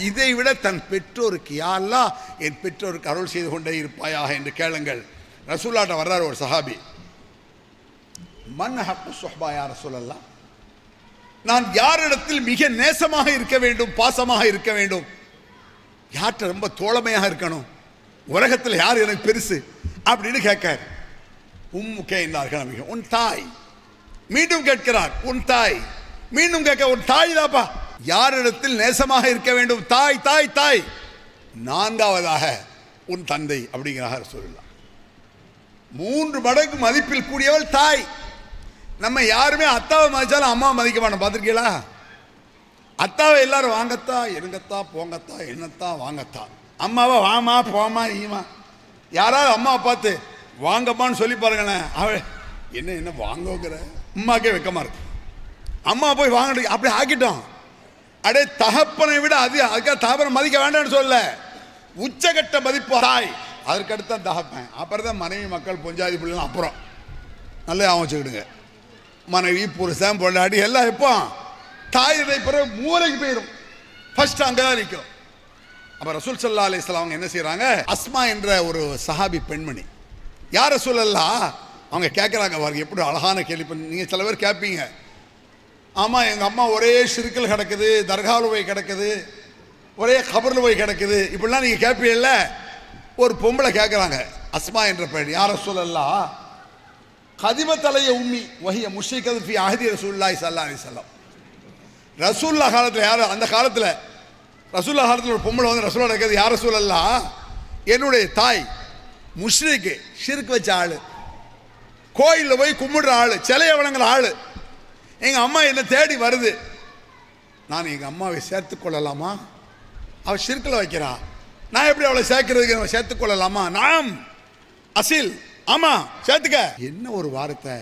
இதை விட தன் பெற்றோருக்கு யா அல்லாஹ் என் பெற்றோருக்கு அருள் செய்து கொண்டே இருப்பாயாக என்று கேளுங்கள். ரசூலுல்லாஹ் வர்றார் ஒரு சஹாபி. மன் ஹக்கு சுஹ்பா யா ரசூலல்லாஹ், நான் யாரிடத்தில் மிக நேசமாக இருக்க வேண்டும், பாசமாக இருக்க வேண்டும், யார்கிட்ட ரொம்ப தோழமையாக இருக்கணும், உலகத்தில் யார் எனக்கு பெருசு அப்படின்னு கேட்கார். உம்முக்கே என்றார்கள், உன் தாய். மீண்டும் கேட்கிறார், உன் தாய். மீண்டும் கேட்க, உன் தாய் தாப்பா. யாரிடத்தில் நேசமாக இருக்க வேண்டும்? தாய் தாய் தாய். 4வதாக உன் தந்தை அப்படிங்கிறார் ரசூலுல்லாஹ். 3 மடங்கு மதிப்பில் கூடியவள் தாய். நம்ம யாருமே அத்தாவை மதிச்சாலும் அம்மாவை மதிக்க மாட்டோம், பார்த்துருக்கீங்களா? அத்தாவை எல்லாரும் வாங்கத்தா, எடுங்கத்தா, போங்கத்தா, என்னத்தா, வாங்கத்தா. அம்மாவை வாமா போமா ஈமா. யாராவது அம்மாவை பார்த்து வாங்கம்மான்னு சொல்லி பாருங்களேன், அவள் என்ன என்ன வாங்கோங்கிற, அம்மாக்கே வெக்கமா இருக்கு. அம்மா போய் வாங்க அப்படி ஆக்கிட்டோம். அடே தகப்பனை விட அதுக்காக தகப்பனை மதிக்க வேண்டாம்னு சொல்ல, உச்சகட்ட மதிப்பு தாய், அதற்கடுத்த தகப்பன், அப்புறம் தான் மனைவி மக்கள் பொஞ்சாதி பிள்ளைலாம். அப்புறம் நல்லா வச்சுக்கிடுங்க, மனைவி புருஷன் பொண்டாடி எல்லாம் எப்போ தாயுடைய பிறகு மூளைக்கு போயிடும், ஃபர்ஸ்ட் அங்கே தான் நிற்கும். அப்போ ரசூல் ஸல்லல்லாஹு அலைஹி வஸல்லம் அவங்க என்ன செய்கிறாங்க, அஸ்மா என்ற ஒரு சஹாபி பெண்மணி, யார் ரசூலல்லாஹ் அவங்க கேட்குறாங்க பாருங்க, எப்படி அழகான கேள்வி. நீங்கள் சில பேர் கேட்பீங்க, ஆமாம் எங்கள் அம்மா ஒரே ஷிர்கில் கிடக்குது, தர்காவில் போய் கிடக்குது, ஒரே கபரில் போய் கிடக்குது, இப்படிலாம் நீங்கள் கேட்பீங்கல்ல. ஒரு பொம்பளை கேட்குறாங்க, அஸ்மா என்ற பெண், யார் ரசூலல்லாஹ் கதிமத்தலைய உம்மி வஹிய முஷ்ரிகத்து ஃபி அஹதி ரசூலுல்லாஹி ஸல்லல்லாஹு அலைஹி வஸல்லம். ரசூலுல்லாஹ் காலத்தில் யார், அந்த காலத்தில் ரசூலுல்லாஹ் காலத்தில் ஒரு பொம்பளை வந்து ரசூலுல்லாஹ் கேட்குது, யார் ரசூலல்லாஹ் என்னுடைய தாய் முஷ்ரிக்கு, ஷிர்க் வச்ச ஆள், கோயிலில் போய் கும்பிடுற ஆள், சிலையை வணங்குற ஆள், எங்கள் அம்மா என்னை தேடி வருது, நான் எங்கள் அம்மாவை சேர்த்து கொள்ளலாமா? அவள் ஷிர்கில் வைக்கிறா, நான் எப்படி அவளை சேர்க்கறதுக்கு, அவள் சேர்த்து கொள்ளலாமா? நாம் அசில், ஆமா சேர்த்துக்க. என்ன ஒரு வார்த்தை!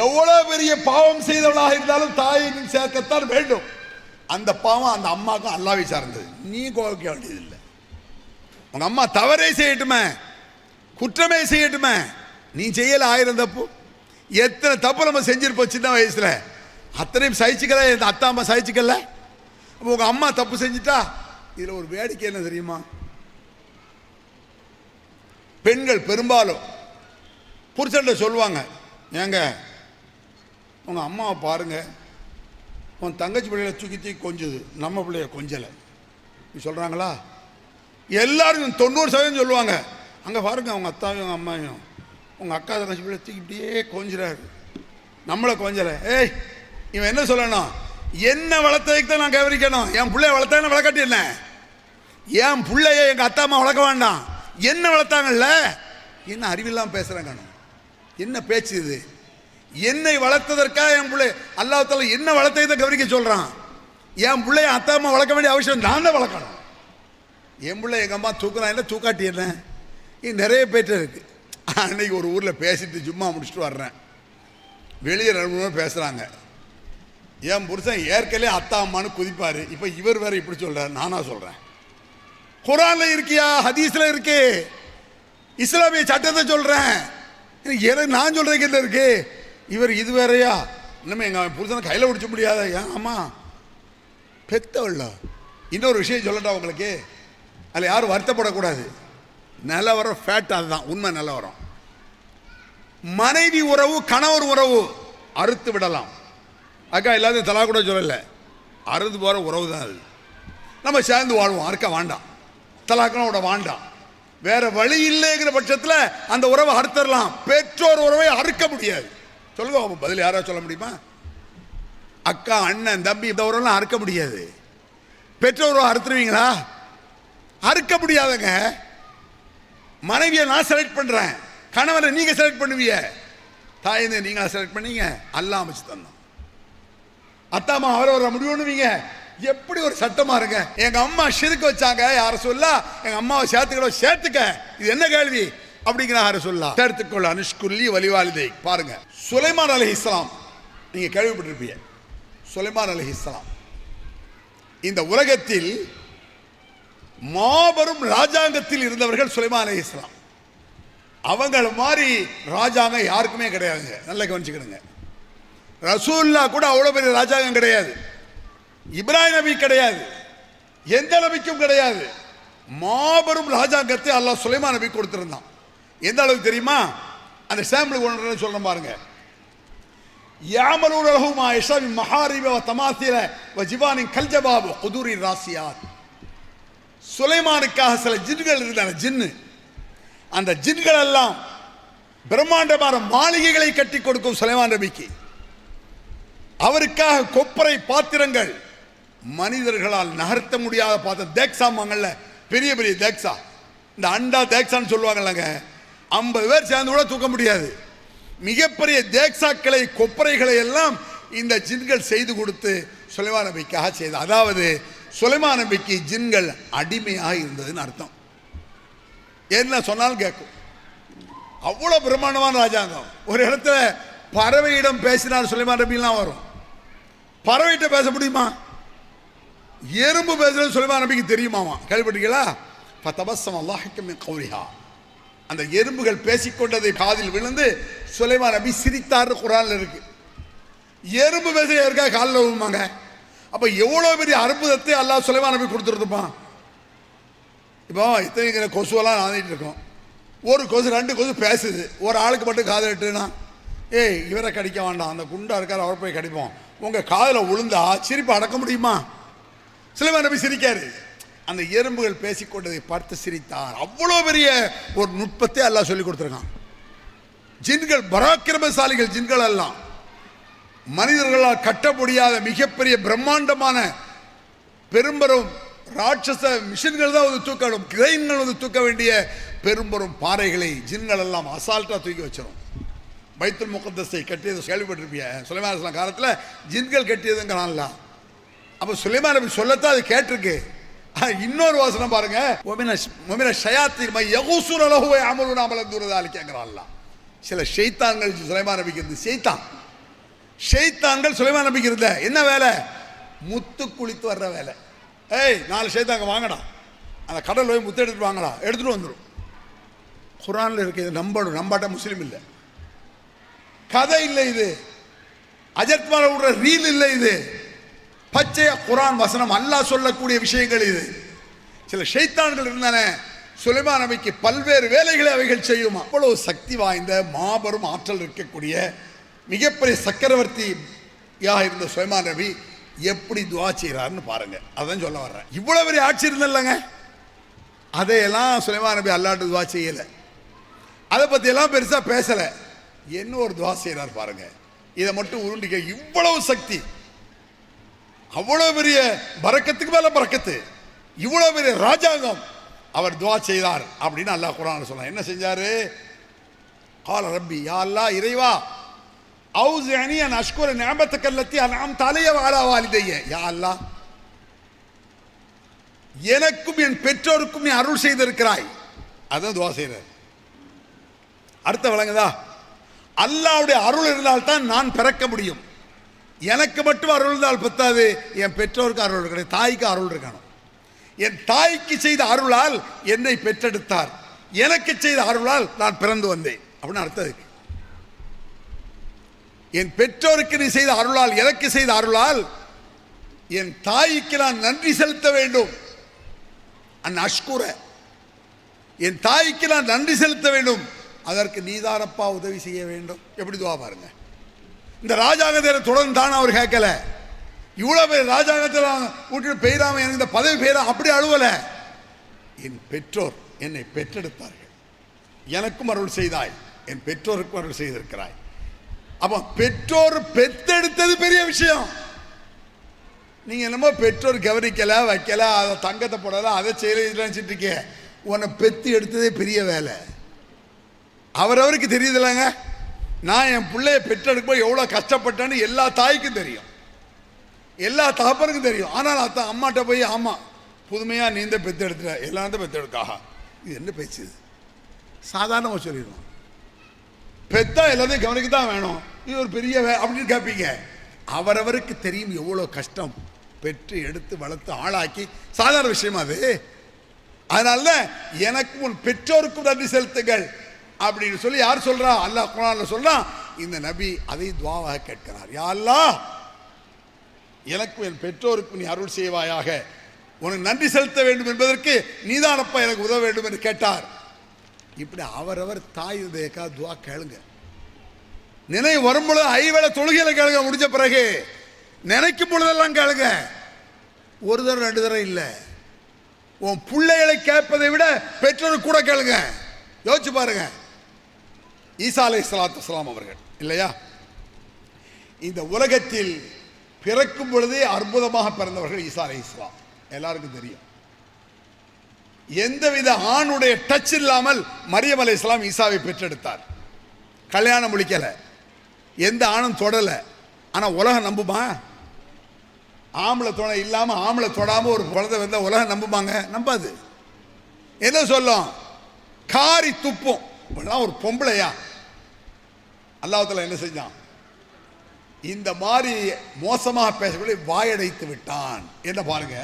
எவ்வளவு பெரிய பாவம் செய்தவளாக இருந்தாலும் தாயை சேர்க்கத்தான் வேண்டும். அந்த பாவம் அந்த அம்மாவுக்கும் அல்லாஹ்வை சார்ந்தது, நீ கோவிக்க வேண்டியதில்லை. உங்க அம்மா தவறே செய்யட்டுமே, குற்றமே செய்யட்டுமே, நீ செய்யல 1000 தப்பு. எத்தனை தப்பு நம்ம செஞ்சிருப்போம் சின்ன வயசுல, அத்தனையும் சகிச்சுக்கல, இந்த அத்தா அம்மா சகிச்சுக்கல. உங்க அம்மா தப்பு செஞ்சுட்டா, இதுல ஒரு வேடிக்கை என்ன தெரியுமா, பெண்கள் பெரும்பாலும் புருஷன்ட்ட சொல்லுவாங்க, ஏங்க உங்கள் அம்மாவை பாருங்க, உன் தங்கச்சி பிள்ளைகளை தூக்கி தூக்கி கொஞ்சுது, நம்ம பிள்ளைய கொஞ்சலை. நீ சொல்கிறாங்களா? எல்லாரும் 90% சொல்லுவாங்க, அங்கே பாருங்க அவங்க அத்தாவையும் அவங்க அம்மாவையும், உங்கள் அக்கா தங்கச்சி பிள்ளை தூக்கி இப்படியே கொஞ்சிறாரு, நம்மளை கொஞ்சலை. ஏய், இவன் என்ன சொல்லணும், என்ன வளர்த்ததுக்கு தான் நான் கவனிக்கணும், என் பிள்ளைய வளர்த்தா வளர்க்காட்டி என்ன, என் பிள்ளைய எங்கள் அத்தா அம்மா வளர்க்க வேண்டாம், என்ன வளர்த்தாங்கல்ல, என்ன அறிவில்லாமல் பேசுகிறாங்க, என்ன பேச்சு இது? என்னை வளர்த்ததற்காக என் பிள்ளை அல்லாஹ் தஆலா என்ன வளர்த்ததை தான் கவனிக்க சொல்கிறான். என் பிள்ளைய அத்தா அம்மா வளர்க்க வேண்டிய அவசியம் நான் தான் வளர்க்கணும். என் பிள்ளை எங்கள் அம்மா தூக்குறான் இல்லை தூக்காட்டி என்ன, இது நிறைய பேர்ட்ட இருக்குது. அன்னைக்கு ஒரு ஊரில் பேசிட்டு ஜும்மா முடிச்சுட்டு வர்றேன், வெளியே 2 பேர் பேசுகிறாங்க, என் புருஷன் ஏற்கனவே அத்தா அம்மானு குதிப்பார், இப்போ இவர் வேறு இப்படி சொல்கிறார். நானா சொல்கிறேன், குர்ஆன்ல இருக்கியா, ஹதீஸில் இருக்கு, இஸ்லாமிய சட்டத்தை சொல்கிறேன், எனக்கு நான் சொல்கிறதுக்கு என்ன இருக்கு, இவர் இது வேறையா, இன்னுமே எங்கள் புருஷனை கையில் பிடிச்ச முடியாத, ஏன் அம்மா பெத்தவள்ள. இன்னொரு விஷயம் சொல்லட்டா உங்களுக்கு, அதில் யாரும் வருத்தப்படக்கூடாது, நிலவரம் ஃபேட், அதுதான் உண்மை நிலவரம். மனைவி உறவு கணவர் உறவு அறுத்து விடலாம், அக்கா எல்லாத்தையும் தலா கூட சொல்லலை, அறுந்து போகிற உறவு தான் அது. நம்ம சேர்ந்து வாழ்வோம், அறுக்க வேண்டாம், தலாக்கெல்லாம் விட வேண்டாம். வேற வழி இல்லைங்கிற பட்சத்தில் அந்த உறவை அறுத்தரலாம். பெற்றோர் உறவை அறுக்க முடியாது. சொல்லுங்க பதில் யாராவது சொல்ல முடியுமா? அக்கா அண்ணன் தம்பி இந்த உறவெல்லாம் அறுக்க முடியாது. பெற்றோர் உறவை அறுத்துருவீங்களா? அறுக்க முடியாதுங்க. மனைவியை நான் செலக்ட் பண்றேன், கணவரை நீங்க செலக்ட் பண்ணுவீங்க, தாயை நீங்க செலக்ட் பண்ணீங்க, அல்லாஹ் அமைச்சு தந்தோம். அத்தாமா அவரை முடிவுன்னுவீங்க. எப்படி ஒரு சட்டமா இருங்க? எங்க அம்மா ஷிர்க் வச்சாங்க, யார சொல்ல எங்க அம்மாவை சேர்த்துக்க, இது என்ன கேள்வி அப்படிங்கிற யார சொல்ல சேர்த்துக்கொள்ள அனுஷ்குல்லி வலிவாலிதை. பாருங்க, சுலைமான் அலைஹிஸ்ஸலாம் நீங்க கேள்விப்பட்டிருப்பீங்க. சுலைமான் அலைஹிஸ்ஸலாம் இந்த உலகத்தில் மாபெரும் ராஜாங்கத்தில் இருந்தவர்கள் சுலைமான் அலைஹிஸ்ஸலாம். அவங்கள மாதிரி ராஜாங்கம் யாருக்குமே கிடையாதுங்க. நல்லா கவனிச்சுக்கிடுங்க. ரசூலுல்லாஹ் கூட அவ்வளவு பெரிய ராஜாங்கம் கிடையாது, இப்ராஹிம் நபி கிடையாது, எந்த நபிக்கும் கிடையாது. மாபெரும் ராஜாங்கத்தை அல்லாஹ் சுலைமான் நபி கொடுத்திருந்தான். எந்த அளவுக்கு தெரியுமா? அந்த சாம்பிள் ஒன்று சொல்ற பாருங்க. யாமலூன லஹு மா யஷா மின் மஹாரிப வ தமாசில வ ஜிவானின் கல்ஜபாப் வ குதுரி ராசியாத். சுலைமானுக்காக சில ஜின்கள் இருந்தாங்க, ஜின்னு. அந்த ஜின்கள் எல்லாம் பிரம்மாண்டமான மாளிகைகளை கட்டி கொடுக்கும் சுலைமான் நபிக்கு. அவருக்காக கொப்பரை பாத்திரங்கள், மனிதர்களால் நகர்த்த முடியாத பாத்திரம், தேக்ஸாமாங்கல்ல, பெரிய பெரிய தேக்ஸா, இந்த அண்டா தேக்ஸான்னு சொல்லுவாங்கல்லங்க, 50 பேர் சேர்ந்து கூட தூக்க முடியாது. மிகப்பெரிய தேக்ஸாக்களை கொப்பரைகளை எல்லாம் இந்த ஜின்கள் செய்து கொடுத்து சுலைமான் நபிக்காக செய்த. அதாவது சுலைமான் நபிக்கு ஜின்கள் அடிமையாக இருந்ததுன்னு அர்த்தம். என்ன சொன்னாலும் கேட்கும். அவ்வளவு பிரம்மாண்டமான ராஜாங்கம். ஒரு இடத்துல பறவையிடம் பேசினார் சுலைமான் நபிலாம் வரும். பறவைகிட்ட பேச முடியுமா? எறும்பு பேசுறது சுலைமான் நபிக்கு தெரியுமாமா? கேள்விப்பட்டீங்களா? ஃபதபஸ்ஸம லாஹிக மின் கௌலிஹா. அந்த எறும்புகள் பேசிக்கொண்டதை காதில் விழுந்து சுலைமான் நபி சிரித்தார் குர்ஆன்ல இருக்கு. எறும்பு பேசுற யாருக்கா காலில் விழுமாங்க? அப்ப எவ்வளவு பெரிய அற்புதத்தை அல்லாஹ் சுலைமான் நபி கொடுத்துருப்பான். இப்போ இத்தனை கொசுவெல்லாம் நாந்திட்டு இருக்கோம். ஒரு கொசு 2 கொசு பேசுது, ஒரு ஆளுக்கு மட்டும் காதில் இட்டுனா, ஏய் இவரை கடிக்க வேண்டாம், அந்த குண்டா இருக்கார் அவரை போய் கடிப்போம், உங்க காதில் விழுந்தா சிரிப்பு அடக்க முடியுமா? சுலைமான் நபி சிரிக்காரு. அந்த எறும்புகள் பேசிக்கொண்டதை பார்த்து சிரித்தார். அவ்வளோ பெரிய ஒரு நுட்பத்தை அல்லாஹ் சொல்லி கொடுத்துருக்கான். ஜின்கள் பராக்கிரமசாலிகள். ஜின்கள் எல்லாம் மனிதர்களால் கட்ட முடியாத மிகப்பெரிய பிரம்மாண்டமான பெரும்பெரும் ராட்சச மிஷின்கள் தான் வந்து தூக்கணும், கிரைன்கள் வந்து தூக்க வேண்டிய பெரும்பெரும் பாறைகளை ஜின்கள் எல்லாம் அசால்ட்டா தூக்கி வச்சிடும். பைத்துல் முகத்தஸை கட்டியது கேள்விப்பட்டிருப்பிய. சுலைமான் அலைஹிஸ்ஸலாம் காலத்தில் ஜின்கள் கட்டியதுங்கிறான்ல. அப்போ சுலைமான் நபி சொல்லத்தான் அது கேட்டிருக்கு. இன்னொரு வாசனம் பாருங்க, சில ஷைத்தான்கள் சுலைமான் நபிக்கு இருந்து. ஷைத்தான்கள் சுலைமான் நபிக்கு இருந்த என்ன வேலை? முத்து குளித்து வர்ற வேலை. ஏய் 4 ஷைத்தாங்க வாங்கடா, அந்த கடல் போய் முத்து எடுத்துட்டு வாங்கடா, எடுத்துட்டு வந்துடும். குர்ஆன்ல இருக்கு. இது நம்பணும், நம்பாட்ட முஸ்லீம் இல்லை, கதை இல்லை, இது அஜத்மான விடுற ரீல் இல்லை, இது பச்சைய குர்ஆன் வசனம், அல்லாஹ் சொல்லக்கூடிய விஷயங்கள். இது சில ஷைத்தான்கள் இருந்தான சுலைமான் நபிக்கு பல்வேறு வேலைகளை அவைகள் செய்யும். அவ்வளவு சக்தி வாய்ந்த மாபெரும் ஆற்றல் இருக்கக்கூடிய மிகப்பெரிய சக்கரவர்த்தியாக இருந்த சுலைமான் நபி எப்படி துஆ செய்கிறாருன்னு பாருங்க. அதான் சொல்ல வர்றேன். இவ்வளவு பெரிய ஆட்சி இருந்தல்லங்க, அதையெல்லாம் சுலைமான் நபி அல்லாஹ்ட்ட துஆ செய்யலை, அதை பத்தி எல்லாம் பெருசா பேசலை. என்ன ஒரு துஆ செய்கிறார் பாருங்க. இதை மட்டும் உருண்டிக்க. இவ்வளவு சக்தி, அவ்வளவு பெரிய பரக்கத்துக்கு மேல பரக்கத்து, இவ்வளவு பெரிய ராஜாங்கம். அவர் துஆ செய்தார் அப்படின்னு அல்லாஹ் குர்ஆன்ல சொன்னார். என்ன செஞ்சாரு? قال ربي يا الله இறைவா, أوزعني أن أشكر نعمتك التي أنعمت علي وعلى والدي. யா அல்லாஹ், எனக்கும் என் பெற்றோருக்கும் நீ அருள் செய்திருக்கிறாய். அதான் துஆ செய்றார். அடுத்த வழங்குதா? அல்லாஹ்வுடைய அருள் இருந்தால் தான் நான் பிறக்க முடியும். எனக்கு மட்டும் அருள் இருந்தால் பத்தாது, என் பெற்றோருக்கு அருள் இருக்கணும், தாய்க்கு அருள் இருக்கணும். என் தாய்க்கு செய்த அருளால் என்னை பெற்றெடுத்தார், எனக்கு செய்த அருளால் நான் பிறந்து வந்தேன் அப்படின்னு அர்த்தம் இருக்கு. என் பெற்றோருக்கு நீ செய்த அருளால், எனக்கு செய்த அருளால் என் தாய்க்கு நான் நன்றி செலுத்த வேண்டும். அஷ்குர, என் தாய்க்கு நான் நன்றி செலுத்த வேண்டும், அதற்கு நீதானப்பா உதவி செய்ய வேண்டும். எப்படி துஆ பாருங்க. இந்த ராஜாங்கத்தில் தொடர்ந்து தான் அவர் கேட்கல. இவ்வளோ பேர் ராஜாங்கத்தில் விட்டுட்டு பெயராம எனக்கு இந்த பதவி பெயரா அப்படி அழுவல. என் பெற்றோர் என்னை பெற்றெடுத்தார்கள், எனக்கும் அருள் செய்தாய், என் பெற்றோருக்கும் அருள் செய்திருக்கிறாய். அப்ப பெற்றோர் பெற்றெடுத்தது பெரிய விஷயம். நீங்க என்னமோ பெற்றோர் கவனிக்கல வைக்கல, அதை தங்கத்தை போடல, அதை செய்யல இருக்கீங்க. உன்னை பெத்து எடுத்ததே பெரிய வேலை. அவரவருக்கு தெரியுதுல்லங்க. நான் என் பிள்ளைய பெற்றெடுக்கும்போது எவ்வளோ கஷ்டப்பட்டேன்னு எல்லா தாய்க்கும் தெரியும், எல்லா தகப்பனுக்கும் தெரியும். ஆனால் அத்தான் அம்மாட்ட போய் ஆமாம் புதுமையாக நீந்த பெற்று எடுத்துட்ட எல்லாம் தான் பெற்று எடுக்காக, இது என்ன பேச்சு? சாதாரணமாக சொல்லிடுவோம். பெத்தா எல்லாத்தையும் கவனிக்க தான் வேணும், இது ஒரு பெரிய அப்படின்னு கேட்பீங்க. அவரவருக்கு தெரியும் எவ்வளோ கஷ்டம் பெற்று எடுத்து வளர்த்து ஆளாக்கி, சாதாரண விஷயமா அது. அதனால எனக்கும் உன் பெற்றோருக்கும் நன்றி செலுத்துங்கள் அப்படின்னு சொல்லி யார் சொல்றா? அல்லாஹ் குர்ஆன்ல சொல்றான். இந்த நபி அதை துஆவாக கேட்கிறார். யா அல்லாஹ், எனக்கும் என் பெற்றோருக்கும் நீ அருள் செய்வாயாக, உனக்கு நன்றி செலுத்த வேண்டும் என்பதற்கு நீதானப்பா எனக்கு உதவ வேண்டும் என்று கேட்டார். இப்படி அவரவர் தாய் தேக்கா துஆ கேளுங்க. நினைவு வரும்பொழுது ஐவேளை தொழுகையில கேளுங்க. முடிஞ்ச பிறகு நினைக்கும் பொழுதெல்லாம் கேளுங்க. ஒரு தடவை ரெண்டு தடவை இல்லை. உன் பிள்ளைகளை கேட்பதை விட பெற்றோர் கூட கேளுங்க. யோசிச்சு பாருங்க. ஈசா அலைஹிஸ்ஸலாத்து வஸ்ஸலாம் அவர்கள் இல்லையா, இந்த உலகத்தில் பிறக்கும் பொழுதே அற்புதமாக பிறந்தவர்கள் ஈசா அலைஹிஸ்ஸலாம். எல்லாருக்கும் தெரியும். எந்தவித ஆணுடைய டச் இல்லாமல் மரியம் அலைஹிஸ்ஸலாம் ஈசாவை பெற்றெடுத்தார். கல்யாணம் முடிக்கல, எந்த ஆணும் தொடல. ஆனா உலகம் நம்புமா? ஆம்பளை துணை இல்லாம ஆம்பளை தொடாம ஒரு குழந்தை வந்தா உலகம் நம்புமாங்க? நம்பாது. என்ன சொல்லும்? காரி துப்பும். ஒரு பொம்பளையா? அல்லாஹ் தஆலா என்ன செஞ்சான்? இந்த மாதிரி மோசமாக பேசக்கூடிய வாயடைத்து விட்டான். என்ன பாருங்க,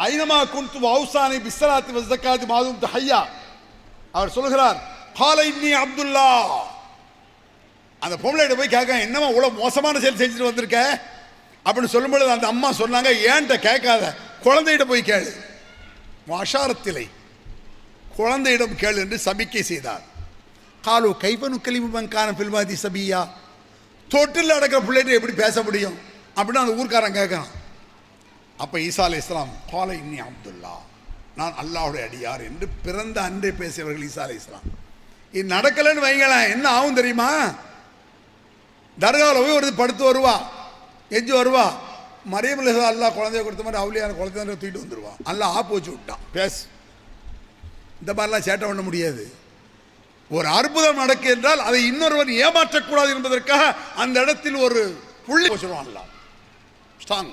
ஐனமா குன்து வௌசானி பிஸ்ஸலாத்தி வஸகாத்தி மாதும் ஹய்யா. அவர் சொல்கிறார், கால இன்னி அப்துல்லா. அந்த பொம்பளைகிட்ட போய் கேட்க, என்னமா இவ்வளவு மோசமான செயல் செஞ்சுட்டு வந்திருக்க அப்படின்னு சொல்லும்பொழுது அந்த அம்மா சொன்னாங்க, ஏன்ட்ட கேட்காத, குழந்தையிட போய் கேளு. அஷாரத்திலை, குழந்தையிடம் கேளு என்று சபிக்கை செய்தார். காலு கைபனு கலிமுபங்கான பில்வாதி சபியா, தொட்டில் அடக்கிற பிள்ளைகிட்ட எப்படி பேச முடியும் அப்படின்னு அந்த ஊர்க்காரன் கேட்கறான். அப்ப ஈசா அலைஹிஸ்ஸலாம், கால இன்னி அப்துல்லா, நான் அல்லாஹ்வுடைய அடியார் என்று பிறந்த அன்றே பேசியவர்கள் ஈசா அலைஹிஸ்ஸலாம். இது நடக்கலன்னு வைங்களேன், என்ன ஆகும் தெரியுமா? தர்காவில் போய் ஒரு படுத்து வருவா, எஞ்சி வருவா. மரியம் அலைஹிஸ்ஸலாம் அல்லாஹ் குழந்தைய கொடுத்த மாதிரி அவளியான குழந்தைய தூக்கிட்டு வந்துடுவா. அல்லாஹ் ஆப்பு வச்சு விட்டான், பேசு. இந்த மாதிரிலாம் சேட்டை பண்ண முடியாது. ஒரு அற்புதம் நடக்கு என்றால் அதை இன்னொருவன் ஏமாற்றக்கூடாது என்பதற்காக அந்த இடத்தில் ஒரு புள்ளி வச்சிருவான் அல்லாஹ். ஸ்ட்ராங்.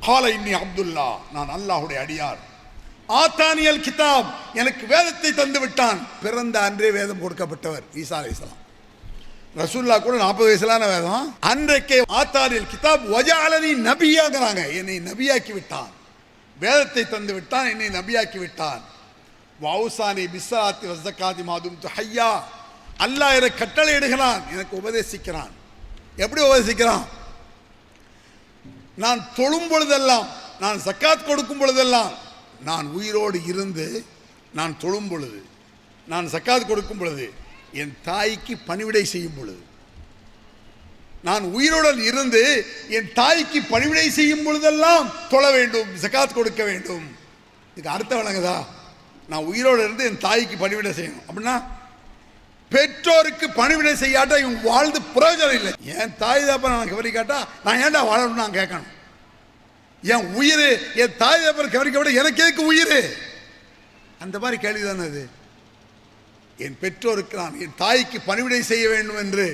கால இன்னி அப்துல்லா, நான் அல்லாஹ்வுடைய அடியார். ஆத்தானியல் கிதாப், எனக்கு வேதத்தை தந்து விட்டான். பிறந்த அன்றே வேதம் கொடுக்கப்பட்டவர் ஈசா அலைஹிஸ்ஸலாம். ரசூலுல்லாஹ் கூட 40 வயசுலான வேதம். அன்றைக்கே ஆத்தானியல் கிதாப் வஜஅலனி நபியாங்கறாங்க, என்னை நபியாக்கி விட்டான். வேதத்தை தந்து விட்டான், என்னை நபியாக்கி விட்டான். வௌசானி பிஸ்ஸலாத்தி வஸகாத்தி மாதும்து ஹய்யா, அல்லாஹ் எனக்கு கட்டளை இடுகிறான், எனக்கு உபதேசிக்கிறான். எப்படி உபதேசிக்கிறான்? நான் தொழும் பொழுதெல்லாம், நான் ஜக்காத் கொடுக்கும் பொழுதெல்லாம், நான் உயிரோடு இருந்து நான் தொழும் பொழுது, நான் ஜக்காத் கொடுக்கும் பொழுது, என் தாய்க்கு பணிவிடை செய்யும் பொழுது, நான் உயிரோடு இருந்து என் தாய்க்கு பணிவிடை செய்யும் பொழுதெல்லாம் தொழ வேண்டும், ஜக்காத் கொடுக்க வேண்டும். இதுக்கு அர்த்தம் விளங்குதா? நான் உயிரோடு இருந்து என் தாய்க்கு பணிவிடை செய்யணும் அப்படின்னா, பெற்றோருக்கு பணிவிடை செய்யாட்டா இவங்க வாழ்ந்து பிரயோஜனம் இல்லை. என் தாய் தப்ப நான் கவனிக்காட்டா நான் ஏன்டா வாழணும்னு நான் கேட்கணும். என் உயிர், என் தாய் தப்ப கவனிக்க விட எனக்கு எதுக்கு உயிர்? அந்த மாதிரி கேள்விதானே அது. என் பெற்றோருக்கு நான் என் தாய்க்கு பணிவிடை செய்ய வேண்டும் என்று,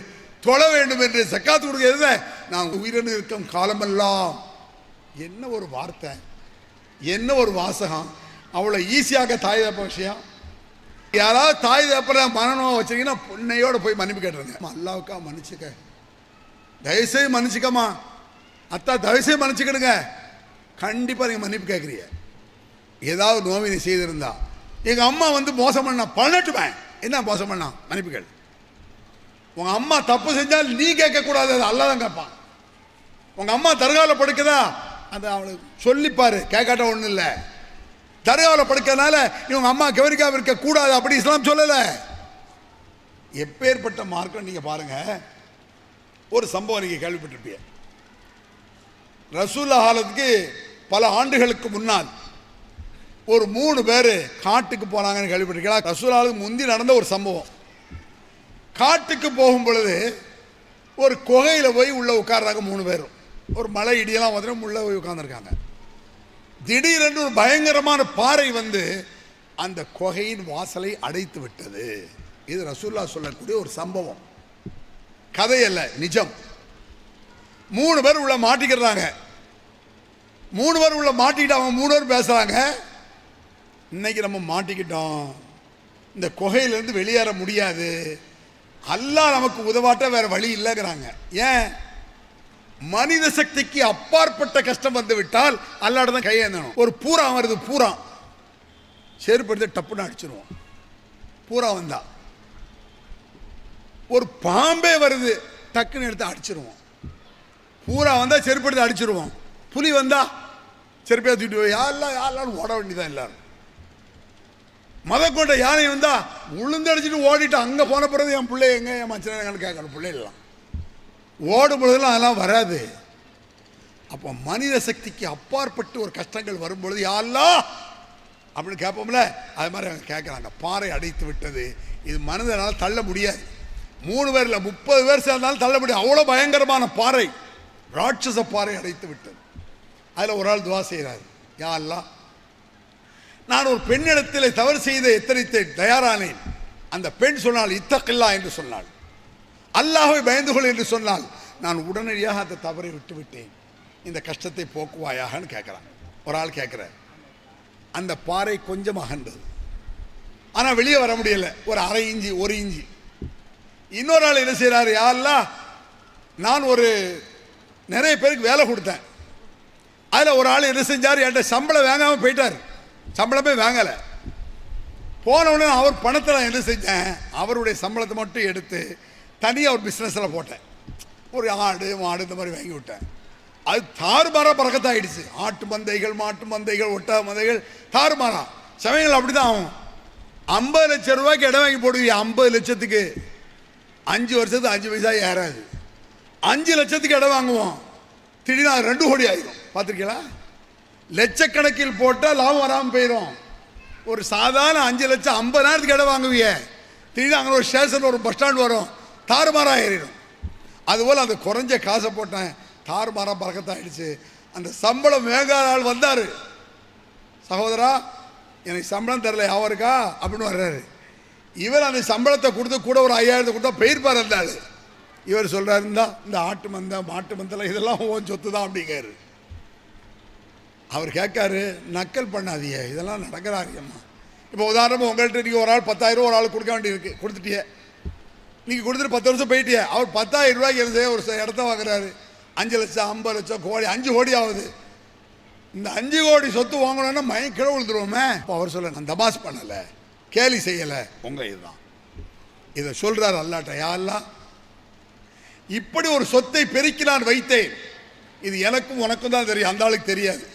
தொழ வேண்டும் என்று, ஜக்காத் கொடுக்கிறது நான் உயிரினு இருக்கும் காலமெல்லாம். என்ன ஒரு வார்த்தை, என்ன ஒரு வாசகம். அவ்வளோ ஈஸியாக தாய் தப்ப விஷயம். யாராவது தாய் தப்ப மனநோவை வச்சிருக்கீங்கன்னா பொண்ணையோட போய் மன்னிப்பு கேட்டுருங்க. அல்லாவுக்கா மன்னிச்சுக்க, தயவுசெய்து மன்னிச்சுக்கம்மா, அத்தா தயவுசெய்து மன்னிச்சுக்கிடுங்க. கண்டிப்பாக நீங்கள் மன்னிப்பு கேட்குறீங்க. ஏதாவது நோவினை செய்திருந்தா, எங்கள் அம்மா வந்து மோசம் பண்ணா பண்ணட்டுவேன், என்ன மோசம் பண்ணா மன்னிப்பு கேளு. உங்கள் அம்மா தப்பு செஞ்சால் நீ கேட்கக்கூடாது, அது அல்லா தான் கேட்பான். உங்கள் அம்மா தர்காவில் படுக்குதா, அதை அவளுக்கு சொல்லிப்பாரு, கேட்காட்ட ஒன்றும் இல்லை. தர்காவில் படுக்கிறதுனால இவங்க அம்மா கவனிக்காம இருக்க கூடாது அப்படி இஸ்லாம் சொல்லல. எப்பேற்பட்ட மார்க்கம் நீங்க பாருங்க. ஒரு சம்பவம் நீங்கள் கேள்விப்பட்டிருப்பீங்க. ரசூலுல்லாஹ் காலத்துக்கு பல ஆண்டுகளுக்கு முன்னால் ஒரு 3 பேர் காட்டுக்கு போனாங்கன்னு கேள்விப்பட்டிருக்கீங்களா? ரசூலுல்லாஹ்வுக்கு முந்தி நடந்த ஒரு சம்பவம். காட்டுக்கு போகும் பொழுது ஒரு குகையில் போய் உள்ளே உட்கார்றாங்க 3 பேரும். ஒரு மலை இடியெல்லாம் வந்து உள்ளே போய் உட்கார்ந்துருக்காங்க. திடீரென்று ஒரு பயங்கரமான பாறை வந்து அந்த குகையின் வாசலை அடைத்து விட்டது. இது ரசூலுல்லாஹ் சொல்லக்கூடிய ஒரு சம்பவம், கதையல்ல, நிஜம். 3 பேர் உள்ள மாட்டிக்கிறாங்க. 3 பேர் உள்ள மாட்டிக்கிட்டு அவங்க 3 பேர் பேசுறாங்க, இன்னைக்கு நம்ம மாட்டிக்கிட்டோம், இந்த குகையிலிருந்து வெளியேற முடியாது, அல்லாஹ் நமக்கு உதவாட்ட வேற வழி இல்லைங்கிறாங்க. ஏன்? மனித சக்திக்கு அப்பாற்பட்ட கஷ்டம் வந்து விட்டால் அல்லாஹ்ட்ட தான் கையேந்தணும். ஒரு பூரா வருது, பூரா செருப்படுத்து டப்புன்னு அடிச்சிருவோம். பூரா வந்தா ஒரு பாம்பே வருது, டக்குன்னு எடுத்து அடிச்சிருவோம். பூரா வந்தா செருப்படுத்து அடிச்சிருவோம். புலி வந்தா செருப்பை தூக்கிட்டு போய் யாரெல்லாம் ஓட வேண்டியதான். எல்லாரும் மத கொண்ட யானை வந்தா உளுந்தடிச்சிட்டு ஓடிட்டு அங்கே போன பிறகு என் பிள்ளை எங்க, என் மச்சனை கேட்கணும். பிள்ளைலாம் ஓடும் பொழுதுலாம் அதெல்லாம் வராது. அப்போ மனித சக்திக்கு அப்பாற்பட்டு ஒரு கஷ்டங்கள் வரும்பொழுது யாரெல்லாம் அப்படின்னு கேட்போம்ல, அது மாதிரி அவங்க கேட்குறாங்க. பாறை அடைத்து விட்டது, இது மனிதனால் தள்ள முடியாது. 3 பேர் இல்லை 30 பேர் சேர்ந்தாலும் தள்ள முடியாது. அவ்வளோ பயங்கரமான பாறை, ராட்சச பாறை அடைத்து விட்டது. அதில் ஒரு ஆள் துவா செய்கிறார், யா அல்லாஹ், நான் ஒரு பெண்ணிடத்தில் தவறு செய்த எத்தனைத்தேன், தயாரானேன். அந்த பெண் சொன்னால் இத்தகில்லா என்று சொன்னாள், அல்லாஹ்வை பயந்து கொள் என்று சொன்னால், நான் உடனடியாக அந்த தவறை விட்டு விட்டேன், இந்த கஷ்டத்தை போக்குவாயாகன்னு கேட்குறான். ஒரு ஆள் கேட்குறார். அந்த பாறை கொஞ்சம் அகன்றது, ஆனால் வெளியே வர முடியல, ஒரு அரை இஞ்சி 1 இஞ்சி. இன்னொரு ஆள் என்ன செய்கிறாரு, யா அல்லாஹ், நான் ஒரு நிறைய பேருக்கு வேலை கொடுத்தேன், அதில் ஒரு ஆள் என்ன செஞ்சார், என்கிட்ட சம்பளம் வாங்காமல் போயிட்டார், சம்பளமே வாங்கலை. போனவுடனே அவர் பணத்தில் என்ன செஞ்சேன், அவருடைய சம்பளத்தை மட்டும் எடுத்து தனியாக ஒரு பிஸ்னஸில் போட்டேன். ஒரு ஆடு மாடு இந்த மாதிரி வாங்கி விட்டேன். அது தாறுமாறாக பறக்கத்தாயிடுச்சு. ஆட்டு மந்தைகள், மாட்டு மந்தைகள், ஒட்டக மந்தைகள் தாறுமாறா. சமயங்கள் அப்படி தான் ஆகும். 50 லட்சம் ரூபாய்க்கு இடம் வாங்கி போடுவீங்க, 50 லட்சத்துக்கு 5 வருஷத்துக்கு 5 பைசா ஏறாது. 5 லட்சத்துக்கு இடம் வாங்குவோம், திடீர்னு 2 கோடி ஆயிரும். பார்த்துருக்கீங்களா? லட்சக்கணக்கில் போட்டால் லாபம் வராமல் போயிடும். ஒரு சாதாரண 5 லட்சம் 50,000க்கு இடம் வாங்குவீங்க, திடீர்னு அங்கே ஒரு ஸ்டேஷன், ஒரு பஸ் ஸ்டாண்ட் வரும், தாறுமாறாக ஏறிடும். அதுபோல் அந்த குறைஞ்ச காசை போட்டேன், தாறுமாறாக பறக்கத்தாயிடுச்சு. அந்த சம்பளம் வேகாத ஆள் வந்தார், சகோதரா எனக்கு சம்பளம் தரல யாவருக்கா அப்படின்னு வர்றாரு. இவர் அந்த சம்பளத்தை கொடுத்து கூட ஒரு 5000 கொடுத்தா போயிருப்பார் அந்த ஆள். இவர் சொல்கிறாரு, இந்த ஆட்டு மந்தை மாட்டு மந்தெல்லாம் இதெல்லாம் ஓன் சொத்து தான் அப்படிங்காரு. அவர் கேட்காரு, நக்கல் பண்ணாதீங்க, இதெல்லாம் நடக்கிறாரியம்மா. இப்போ உதாரணமாக உங்கள்கிட்ட நீங்கள் ஒரு ஆள் 10,000 ஒரு ஆள் கொடுக்க வேண்டியிருக்கு, கொடுத்துட்டியே, நீங்கள் கொடுத்துட்டு 10 வருஷம் போயிட்டியே. அவர் 10,000 ரூபாய்க்கு என்ன செய்ய ஒரு இடத்த வாங்குறாரு, 5 லட்சம் 50 லட்சம் கோடி 5 கோடி ஆகுது. இந்த 5 கோடி சொத்து வாங்கணும்னா மயக்கிட விழுந்துருவோமே. இப்போ அவர் சொல்ல, நான் தமாஸ் பண்ணலை, கேலி செய்யலை, உங்கள் இதுதான். இதை சொல்கிறார் அல்லாட்ட, யா அல்லாஹ், இப்படி ஒரு சொத்தை பெருக்கி நான் வைத்தேன், இது எனக்கும் உனக்கும் தான் தெரியும், அந்த ஆளுக்கு தெரியாது.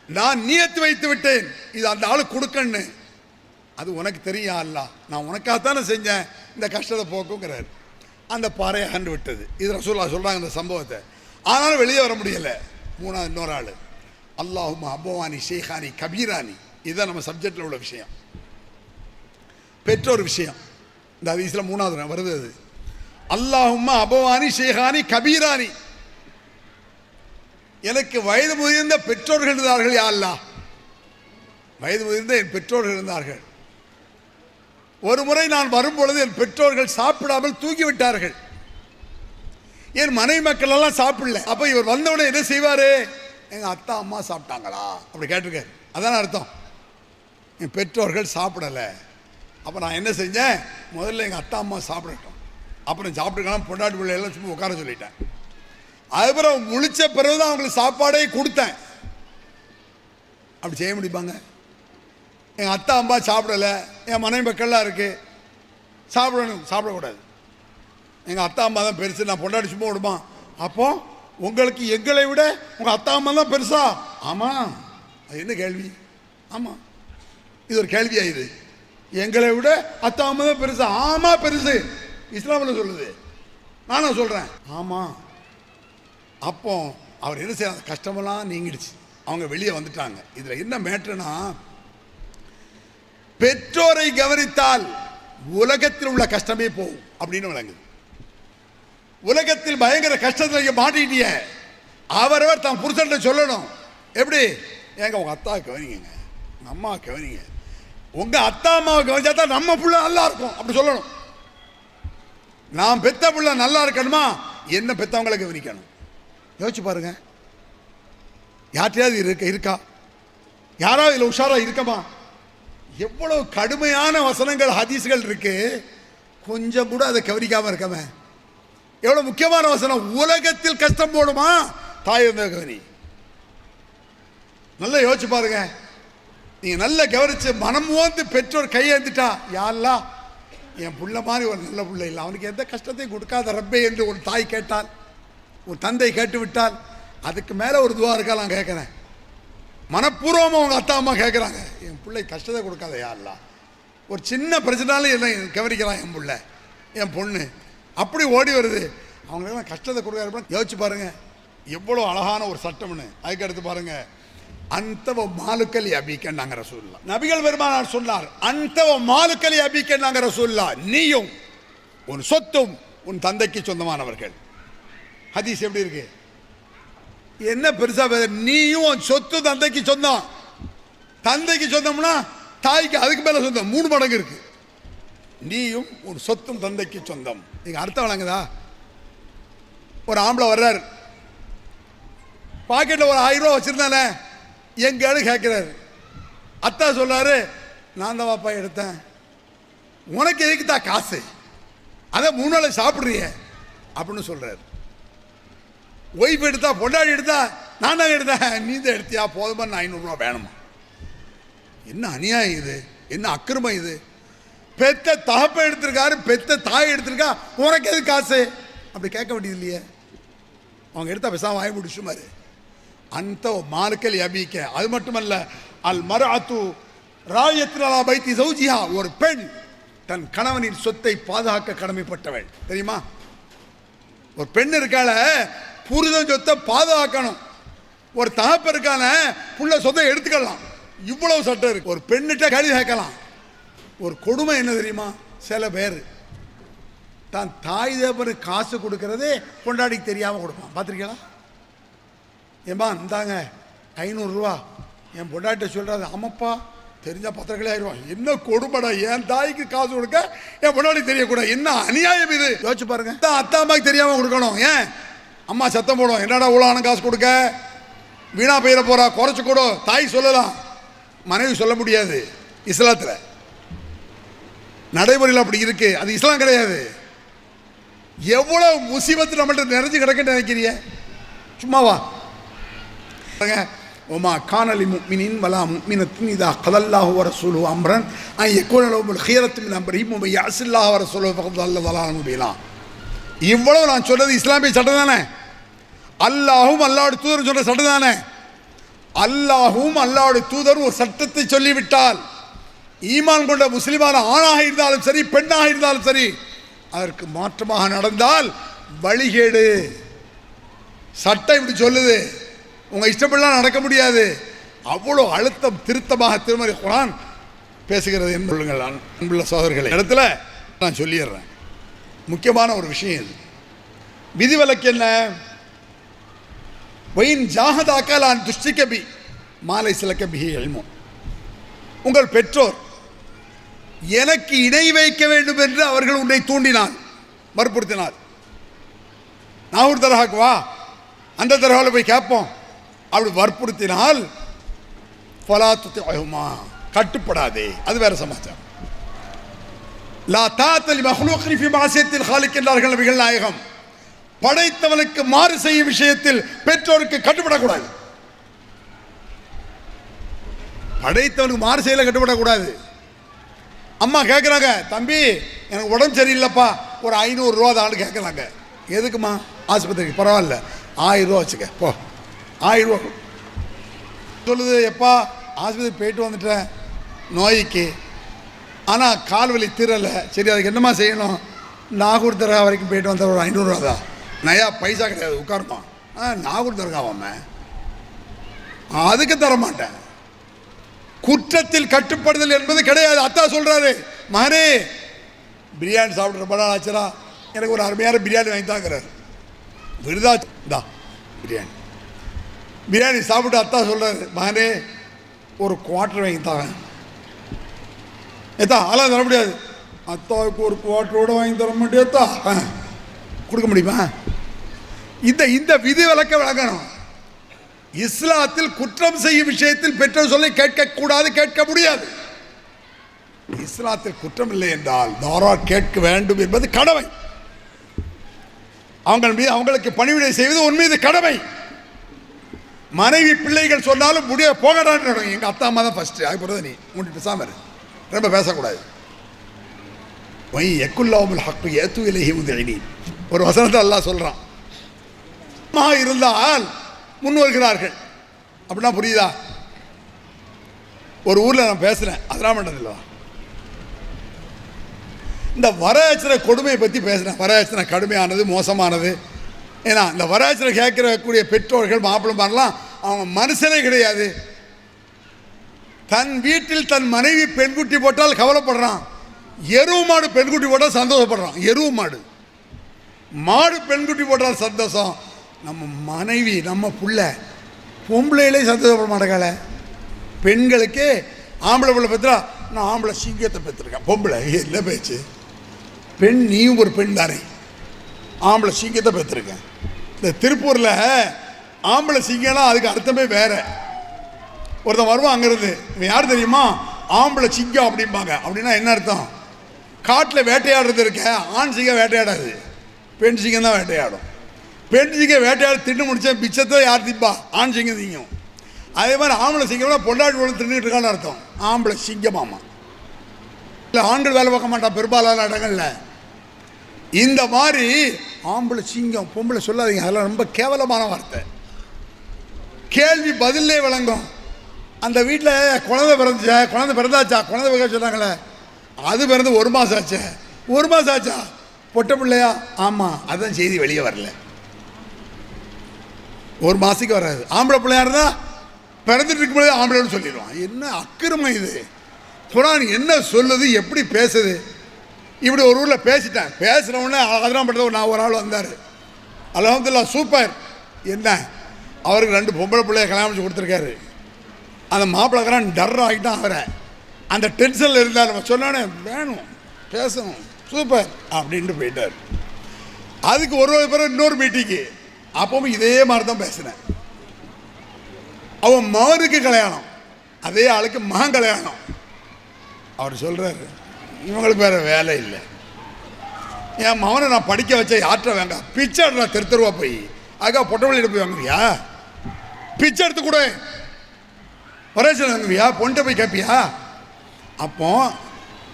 நான் நியத்து வைத்து விட்டேன், இது அந்த ஆளுக்கு கொடுக்கன்னு, அது உனக்கு தெரியும் அல்லாஹ், நான் உனக்காகத்தானே செஞ்சேன், இந்த கஷ்டத்தை போக்குங்கிறார். அந்த பாறையை அகன்று விட்டது. இது ரசூலுல்லாஹ் சொல்கிறாங்க இந்த சம்பவத்தை. ஆனாலும் வெளியே வர முடியலை. 3வது இன்னொரு ஆள், அல்லாஹும்ம அபவானி ஷேகானி கபீரானி. இதுதான் நம்ம சப்ஜெக்டில் உள்ள விஷயம், பெற்றோர் விஷயம். இந்த ஹதீஸில் 3வது வருது அது. அல்லாஹும்ம அபவானி ஷேகானி கபீரானி, எனக்கு வயது முதிர்ந்த பெற்றோர்கள் இருந்தார்கள், யா அல்லாஹ், வயது முதிர்ந்த என் பெற்றோர்கள் இருந்தார்கள். ஒரு முறை நான் வரும்பொழுது என் பெற்றோர்கள் சாப்பிடாமல் தூங்கிவிட்டார்கள், என் மனைவி மக்கள் எல்லாம் சாப்பிடல. அப்போ இவர் வந்தவுடனே என்ன செய்வார், எங்கள் அத்தா அம்மா சாப்பிட்டாங்களா அப்படி கேட்டிருக்காரு. அதான அர்த்தம், என் பெற்றோர்கள் சாப்பிடலை. அப்போ நான் என்ன செஞ்சேன், முதல்ல எங்கள் அத்தா அம்மா சாப்பிடட்டும், அப்புறம் சாப்பிட்டுக்கலாம், பொண்டாட்டி பிள்ளையெல்லாம் சும்மா உட்கார சொல்லிட்டேன். அதுக்கப்புறம் முழிச்ச பிறகுதான் அவங்களுக்கு சாப்பாடே கொடுத்தேன். அப்படி செய்ய முடியுமாங்க? எங்கள் அத்தா அம்மா சாப்பிடலை, என் மனைவி மக்கள்லாம் இருக்குது, சாப்பிடணும், சாப்பிடக்கூடாது, எங்கள் அத்தா அம்மா தான் பெருசு, நான் பொண்டாட்டி சும்மா விடுமா? அப்போ உங்களுக்கு எங்களை விட உங்கள் அத்தா அம்மா தான் பெருசா? ஆமாம். அது என்ன கேள்வி? ஆமாம், இது ஒரு கேள்வியா? இது எங்களை விட அத்தா அம்மா தான் பெருசா? ஆமாம் பெருசு, இஸ்லாமில் சொல்லுது. நானும் சொல்கிறேன். ஆமாம். அப்போ அவர் என்ன செய்ய, கஷ்டமெல்லாம் நீங்கிடுச்சு, அவங்க வெளியே வந்துட்டாங்க. இதில் என்ன மேட்ருனா, பெற்றோரை கவனித்தால் உலகத்தில் உள்ள கஷ்டமே போகும் அப்படின்னு விளங்குது. உலகத்தில் பயங்கர கஷ்டத்தில் மாட்டிக்கிட்டிய அவரவர் தான் புருஷன்ட்ட சொல்லணும். எப்படி? ஏங்க உங்கள் அத்தா கவனிங்க, உங்கள் அம்மா கவனிங்க, உங்கள் அத்தா அம்மாவை கவனிச்சா தான் நம்ம பிள்ளை நல்லா இருக்கும் அப்படி சொல்லணும். நான் பெத்த பிள்ளை நல்லா இருக்கணுமா, என்ன பெத்தவங்களை கவனிக்கணும். யோசிச்சு பாருங்க. யார்ட்டையாவது இருக்கா? யாராவது இதில் உஷாரா இருக்கமா? எவ்வளவு கடுமையான வசனங்கள் ஹதீஸ்கள் இருக்கு, கொஞ்சம் கூட அதை கவனிக்காம இருக்கமே. எவ்வளவு முக்கியமான வசனம். உலகத்தில் கஷ்டம் போடுமா, தாய் வந்த கவனி. நல்லா யோசிச்சு பாருங்க. நீங்க நல்ல கவனிச்சு மனம் ஓந்து பெற்றோர் கையெழுந்துட்டா, யாரெல்லாம் என் புள்ள மாதிரி ஒரு நல்ல புள்ள இல்லை, அவனுக்கு எந்த கஷ்டத்தையும் கொடுக்காத ரப்பே என்று ஒரு தாய் கேட்டால், ஒரு தந்தை கேட்டு விட்டால், அதுக்கு மேலே ஒரு துவா இருக்கா நான் கேட்குறேன். மனப்பூர்வமாக அவங்க அத்தா அம்மா கேட்குறாங்க, என் பிள்ளை கஷ்டத்தை கொடுக்காத யாரெல்லாம், ஒரு சின்ன பிரச்சனாலும் என்ன கவனிக்கிறான் என் பிள்ளை என் பொண்ணு, அப்படி ஓடி வருது, அவங்களுக்கெல்லாம் கஷ்டத்தை கொடுக்காத. யோசிச்சு பாருங்க எவ்வளோ அழகான ஒரு சட்டம்னு. அதுக்கு அடுத்து பாருங்க, அந்தவ மாலுக்கலி அபிக்கன்னாங்க ரசூலுல்லாஹ். நபிகள் பெருமானார் சொன்னார், அந்தவ மாலுக்கலி அபிக்கன்னாங்க ரசூலுல்லாஹ், நீயும் உன் சொத்தும் உன் தந்தைக்கு சொந்தமானவர்கள். ஹதீஸ் எப்படி இருக்கு? என்ன பெருசா, நீயும் உன் சொத்து தந்தைக்கு சொந்தம். தந்தைக்கு சொந்தம்னா தாய்க்கு அதுக்கு மேல சொந்தம் 3 மடங்கு இருக்கு. நீயும் உன் சொத்தும் தந்தைக்கு சொந்தம். நீங்க அர்த்தம் வழங்குதா? ஒரு ஆம்பளை வர்றாரு, பாக்கெட்ல ஒரு 1000 ரூபா வச்சிருந்தானே, எங்கேயாவது கேட்கிறாரு. அத்தா சொல்றாரு, நான் தான் வாப்பா எடுத்தேன், உனக்கு எதுக்கு தான் காசு, அதை 3 நாள் சாப்பிட்றிய அப்படின்னு சொல்றாரு. ஒய்ஃப் எடுத்தா, பொண்டாடி எடுத்தா, நான் தான் எடுத்தேன், நீ தான் எடுத்தியா, போதுமா 500 ரூபா வேணுமா? என்ன அநியாயம் இது, என்ன அக்கிரமம் இது? பெத்த தகப்ப எடுத்திருக்காரு, பெத்த தாய் எடுத்திருக்கா, உனக்கு எது காசு அப்படி கேட்க வேண்டியது இல்லையே. அவங்க எடுத்தா பேசாம வாய் முடிச்சுமாரு. அந்த மாலுக்கல் அபிக்க. அது மட்டுமல்ல, அல் மர்அத்து ராயத்துல் அலா பைத்தி ஜௌஜிஹா, ஒரு பெண் தன் கணவனின் சொத்தை பாதுகாக்க கடமைப்பட்டவள். தெரியுமா? ஒரு பெண் இருக்கால, புருஷன் சொத்தை பாதுகாக்கணும். ஒரு தகப்ப இருக்கான, புள்ள சொத்தை எடுத்துக்கலாம். இவ்வளவு சட்டம் இருக்கு. ஒரு பெண்ணிட்ட கேள்வி கேட்கலாம். ஒரு கொடுமை என்ன தெரியுமா? சில பேர் தான் தாய் தகப்பனுக்கு காசு கொடுக்கறதே பொண்டாடிக்கு தெரியாமல் கொடுப்பான். பார்த்துருக்கீங்களா? ஏம்மா இந்தாங்க 500 ரூபா, என் பொண்டாட்ட சொல்கிறாரு, ஆமாப்பா தெரிஞ்சா 10 கிலோ ஆயிடுவான். என்ன கொடுமைடா, என் தாய்க்கு காசு கொடுக்க என் பொண்டாடிக்கு தெரியக்கூடாது, என்ன அநியாயம் இது? யோசிச்சு பாருங்க. அத்தா அம்மாவுக்கு தெரியாமல் கொடுக்கணும். ஏன்? அம்மா சத்தம் போடும், என்னடா இவ்வளோ காசு கொடுக்க, வீணா போயிட போறா, குறைச்சு கொடு. தாய் சொல்லலாம், மனைவி சொல்ல முடியாது. இஸ்லாத்தில் நடைமுறையில் அப்படி இருக்கு, அது இஸ்லாம் கிடையாது. எவ்வளவு முசீபத்து நம்மள்ட்ட நிறைஞ்சு கிடக்குன்னு நினைக்கிறீங்க? சும்மாவா? ஒமா கானலி முஃமினின் வலா முஃமினத்தின் இதா கதல்லாஹு வ ரசூலுஹு அம்ரன் அன் யகூன லஹுல் ஹியரத்து மின் அம்ரிஹிம் வ யஅஸில்லாஹு வ ரசூலுஹு ஃபகத் ضل ضلالا முபீனா. இவ்வளவு நான் சொல்றது இஸ்லாமிய சட்டம் தானே? அல்லாஹ்வும் அல்லாஹ்வுடைய தூதரும் சொல்ற சட்டம் தானே? அல்லாஹ்வும் அல்லாஹ்வுடைய தூதரும் ஒரு சட்டத்தை சொல்லிவிட்டால், ஈமான் கொண்ட முஸ்லிமான ஆணாக இருந்தாலும் சரி, பெண்ணாக இருந்தாலும் சரி, அதற்கு மாற்றமாக நடந்தால் வழிகேடு. சட்டம் இப்படி சொல்லுது, உங்க இஷ்டப்படலாம் நடக்க முடியாது. அவ்வளோ அழுத்தம் திருத்தமாக திருமறை குர்ஆன் பேசுகிறது என்பது அன்புள்ள சகோதரர்களே. இடத்துல நான் சொல்லிடுறேன், முக்கியமான ஒரு விஷயம் இது. விதிவிலக்கு என்ன? வயின் ஜாஹதாக்கால் துஷ்டிகபி மாலை சிலக்கபி எல்மோ. உங்கள் பெற்றோர் எனக்கு இணை வைக்க வேண்டும் என்று அவர்கள் உன்னை தூண்டினார், வற்புறுத்தினார். நான் ஒரு தரகாக்கு வா, அந்த தரகாவில் போய் கேட்போம் அப்படி வற்புறுத்தினால் கட்டுப்படாதே, அது வேற சமாச்சாரம். லா தாத்தலி மஹ்லூக்கின் ஃபீ மஅசியத்தில் காலிக் என்றார்கள் நபிகள் நாயகம். படைத்தவனுக்கு மாறு செய்யும் விஷயத்தில் பெற்றோருக்கு கட்டுப்படக்கூடாது. படைத்தவனுக்கு மாறு செய்யல கட்டுப்படக்கூடாது. அம்மா கேட்குறாங்க, தம்பி எனக்கு உடம்பு சரியில்லைப்பா, ஒரு 500 ரூபா தான் கேட்குறாங்க. எதுக்குமா? ஆஸ்பத்திரிக்கு. பரவாயில்ல 1000 ரூபா வச்சுக்க போ. 1000 ரூபா சொல்லுது. எப்பா ஆஸ்பத்திரி போயிட்டு வந்துட்டேன் நோய்க்கு, ஆனால் கால் வலி தீரலை. சரி, அதுக்கு என்னம்மா செய்யணும்? நாகூர் தர்கா வரைக்கும் போயிட்டு வந்த ஒரு 500 ரூபா தான், நயா பைசா கிடையாது, உட்காருமா. நாகூர் தர்காவாம அதுக்கு தர மாட்டேன். குற்றத்தில் கட்டுப்படுதல் என்பது கிடையாது. அத்தா சொல்றாரு, மகனே பிரியாணி சாப்பிட்ற படம் ஆச்சுரா, எனக்கு ஒரு அருமையான பிரியாணி வாங்கி தாங்கிறார். விருதா தான் பிரியாணி சாப்பிட்டு அத்தா சொல்றாரு, மகனே ஒரு குவார்டர் வாங்கி தாங்க. ஏத்தா அதெல்லாம் தர முடியாது. அத்தாவுக்கு ஒரு குவார்டரோட வாங்கி தர முடியாதா, கொடுக்க முடியுமா? இந்த விதி விலக்க விளக்கணும். இஸ்லாத்தில் குற்றம் செய்யும் விஷயத்தில் பெற்றோர் சொல்லி கேட்கக்கூடாது, கேட்க முடியாது. இஸ்லாத்தில் குற்றம் இல்லை என்றால் தாராளமாக கேட்க வேண்டும் என்பது கடமை. அவங்களுக்கு பணிவிடை செய்வது உன் மீது கடமை. மனைவி பிள்ளைகள் சொன்னாலும் முடிய போகடான்னு எங்கள் அத்தா அம்மா தான் ஃபர்ஸ்ட். அதுக்கு நீ மூணு பேசாம ரொம்ப பேசக்கூடாது. ஒரு வசனத்தை அல்லாஹ் சொல்றான். இருந்தால் முன் வருகிறார்கள் அப்படின்னா புரியுதா? ஒரு ஊர்ல நான் பேசுறேன், அதெல்லாம் பண்ணதில்லை. இந்த வரதட்சணை கொடுமையை பற்றி பேசுகிறேன். வரதட்சணை கடுமையானது, மோசமானது. ஏன்னா இந்த வரதட்சணை கேட்கக்கூடிய பெற்றோர்கள் மாப்பிள்ளைமாரெலாம் அவங்க மனுஷனே கிடையாது. தன் வீட்டில் தன் மனைவி பெண்குட்டி போட்டால் கவலைப்படுறான். எருவு மாடு பெண்குட்டி போட்டால் சந்தோஷப்படுறான். எருவு மாடு பெண்குட்டி போட்டால் சந்தோஷம். நம்ம மனைவி நம்ம புள்ள பொம்பளையிலே சந்தோஷப்பட மாட்டேங்கால. பெண்களுக்கு ஆம்பளை பிள்ளை பெற்றா, நான் ஆம்பளை சிங்கத்தை பெற்றிருக்கேன், பொம்பளை என்ன பேச்சு? பெண் நீயும் ஒரு பெண் தானே, ஆம்பளை சிங்கத்தை பெற்றிருக்கேன். இந்த திருப்பூரில் ஆம்பளை சிங்கம்லாம் அதுக்கு அர்த்தமே வேற. ஒருத்தன் வருவான் அங்கிருந்து, இவன் யார் தெரியுமா? ஆம்பளை சிங்கம் அப்படிம்பாங்க. அப்படின்னா என்ன அர்த்தம்? காட்டில் வேட்டையாடுறது இருக்க, ஆண் சிங்கம் வேட்டையாடாது, பெண் சிங்கம் தான் வேட்டையாடும். பெண் சிங்கம் வேட்டையாடு தின்னு முடிச்ச பிச்சத்தை யார் திப்பா? ஆண் சிங்கம் திங்கும். அதே மாதிரி ஆம்பளை சிங்கம்னா பொண்டாட்டி ஒன்று தின்னுட்டு இருக்கான்னு அர்த்தம். ஆம்பளை சிங்கமாமா. இல்லை ஆண்கள் வேலை பார்க்க மாட்டான் பெரும்பாலான இடங்கள்ல. இந்த மாதிரி ஆம்பளை சிங்கம் பொம்பளை சொல்லாதீங்க, அதெல்லாம் ரொம்ப கேவலமான வார்த்தை. கேள்வி பதிலே விளங்கும். அந்த வீட்டில் குழந்தை பிறந்தாச்சா, குழந்தை பிறக்க சொன்னாங்களே, அது பிறந்து 1 மாதம் ஆச்சு. 1 மாதம் ஆச்சா? பொட்டை பிள்ளையா? ஆமாம், அதுதான் செய்தி வெளியே வரல. 1 மாதத்துக்கு வராது. ஆம்பளை பிள்ளையா இருந்தால் பிறந்துட்டு இருக்கும்போது ஆம்பளைன்னு சொல்லிடுவான். என்ன அக்கிரமம் இது? குரான் என்ன சொல்லுது, எப்படி பேசுது? இப்படி ஒரு ஊரில் பேசிட்டேன். பேசுகிறவொடனே அதெல்லாம் பண்ணுறது. நான் ஒரு ஆள் வந்தார், அல்ஹம்துலில்லாஹ் சூப்பர். என்ன அவருக்கு 2 பொம்பளை பிள்ளைய கல்யாணம் முடிச்சு கொடுத்துருக்காரு. அந்த மாப்பிள்ளைக்காரன் டர் ஆகிட்டான். அவரை அந்த டென்ஷனில் இருந்தால் நம்ம சொன்னோன்னே வேணும் பேசணும் சூப்பர் அப்படின்ட்டு போயிட்டார். அதுக்கு ஒரு பிறகு இன்னொரு மீட்டிங்கு, அப்பவும் இதே மாதிரி தான் பேசினேன். அவன் மகனுக்கு கல்யாணம், அதே ஆளுக்கு மகன் கல்யாணம். அவர் சொல்கிறாரு, இவங்களுக்கு வேறு வேலை இல்லை, என் மகனை நான் படிக்க வச்ச யாற்ற வேங்க பிச்சை எடுறா தெருவா போய், அதுக்காக பொட்டவள்ளி போய் வாங்குவியா? பிச்சை எடுத்து கூட வரேசன் வாங்குவியா? பொண்ணை போய் கேட்பியா? அப்போ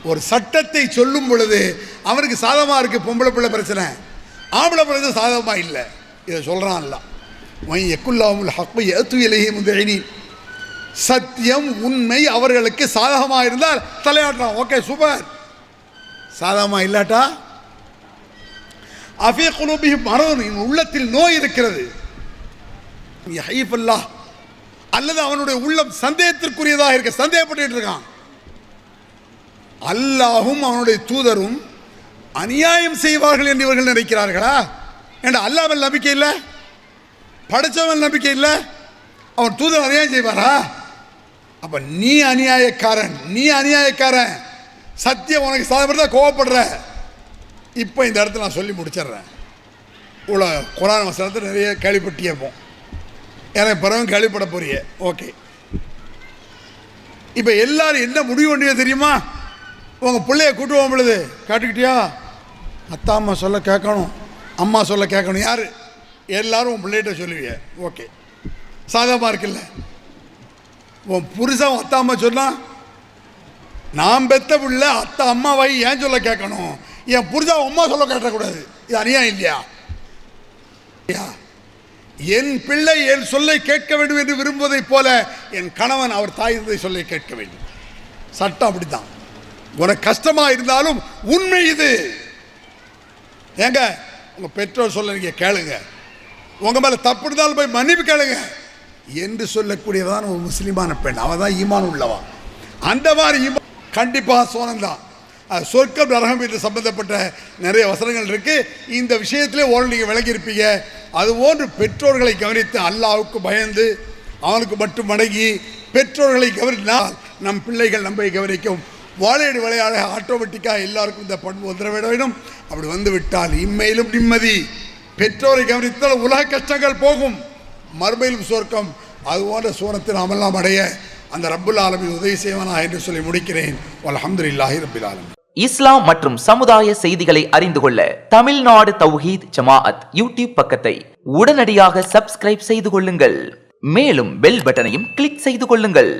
ஒரு சட்டத்தை சொல்லும் பொழுது அவனுக்கு சாதகமாக இருக்குது பொம்பளை பிள்ளை பிரச்சனை, ஆம்பளை பிள்ளை சாதகமாக இல்லை. இதை சொல்கிறான் அல்ல. சத்தியம் உண்மை அவர்களுக்கு சாதகமாக இருந்தால் தலையாட்டலாம். Okay super. சாதகமாக இல்லாட்டா அஃபீ குலூபிஹிம் மரதுன், உள்ளத்தில் நோய் இருக்கிறது. அல்லது அவனுடைய உள்ளம் சந்தேகத்திற்குரியதாக இருக்க, சந்தேகப்பட்டு இருக்கான். அல்லாஹும் அவனுடைய தூதரும் அநியாயம் செய்வார்கள் என்று இவர்கள் நினைக்கிறார்களா? ஏண்டா அல்லாஹ்வில் நம்பிக்கை இல்லை, படைச்சவன் நம்பிக்கை இல்லை, அவன் தூதர் அநியாயம் செய்வாரா? அப்ப நீ அநியாயக்காரன். சத்தியம் உனக்கு சாதப்படுறதா கோவப்படுற. இப்போ இந்த இடத்துல நான் சொல்லி முடிச்சிடுறேன். இவ்வளோ குரான் வசனத்தை நிறைய கேள்விப்பட்டியப்போம், எனக்கு பிறகு கேள்விப்பட போறிய. ஓகே, இப்போ எல்லாரும் என்ன முடிவு வேண்டியது தெரியுமா? உங்கள் பிள்ளைய கூட்டு போகும் பொழுது கேட்டுக்கிட்டியா? அத்தா அம்மா சொல்ல கேட்கணும், அம்மா சொல்ல கேட்கணும். யார்? எல்லாரும் உன் பிள்ளைகிட்ட சொல்லுவிய. ஓகே, சாதகமாக இருக்குல்ல? உன் புருஷன் அத்தா அம்மா சொன்னால், நான் பெத்த பிள்ளை அத்தா அம்மாவை ஏன் சொல்ல கேட்கணும், என் புருஷன் அம்மா சொல்ல கேட்கக்கூடாது. இது அநியாயம் இல்லையா? என் பிள்ளை என் சொல்லை கேட்க வேண்டும் என்று விரும்புவதைப் போல என் கணவன் அவர் தாய் சொல்லை கேட்க வேண்டும். சட்டம் அப்படித்தான். உனக்கு கஷ்டமா இருந்தாலும் உண்மை இது. ஏங்க உங்கள் பெற்றோர் சொல்ல நீங்கள் கேளுங்க, உங்கள் மேலே தப்பு இருந்தாலும் போய் மன்னிப்பு கேளுங்க என்று சொல்லக்கூடியதான் ஒரு முஸ்லீமான பெண். அவன் தான் ஈமான் உள்ளவன். அந்த மாதிரி ஈமான் கண்டிப்பாக சோனந்தான். சொர்க்கம் நரகம் என்று சம்பந்தப்பட்ட நிறைய வசனங்கள் இருக்கு. இந்த விஷயத்திலே ஓரளவு நீங்கள் விளங்கியிருப்பீங்க. அதுபோன்று பெற்றோர்களை கவனித்து அல்லாஹ்வுக்கு பயந்து அவனுக்கு மட்டும் வணங்கி பெற்றோர்களை கவனித்தால் நம் பிள்ளைகள் நம்மை கவனிக்கும். வாழையடி விளையாட ஆட்டோமேட்டிக்காக எல்லாருக்கும் இந்த பண்பு வந்துட வேண்டும். அப்படி வந்து விட்டால் இம்மையிலும் நிம்மதி. பெற்றோரை கவனித்தால் உலக கஷ்டங்கள் போகும், மறுமையிலும் சொர்க்கம். அதுபோன்ற சூரத்தை நாமெல்லாம் அடைய அந்த ரப்புல் ஆலமீன் உதவி செய்வானா என்று சொல்லி முடிக்கிறேன். அல்ஹம்துலில்லாஹி ரப்பில் ஆலமீன். இஸ்லாம் மற்றும் சமுதாய செய்திகளை அறிந்து கொள்ள தமிழ்நாடு தௌஹீத் ஜமாஅத் யூடியூப் பக்கத்தை உடனடியாக சப்ஸ்கிரைப் செய்து கொள்ளுங்கள். மேலும் பெல் பட்டனையும் கிளிக் செய்து கொள்ளுங்கள்.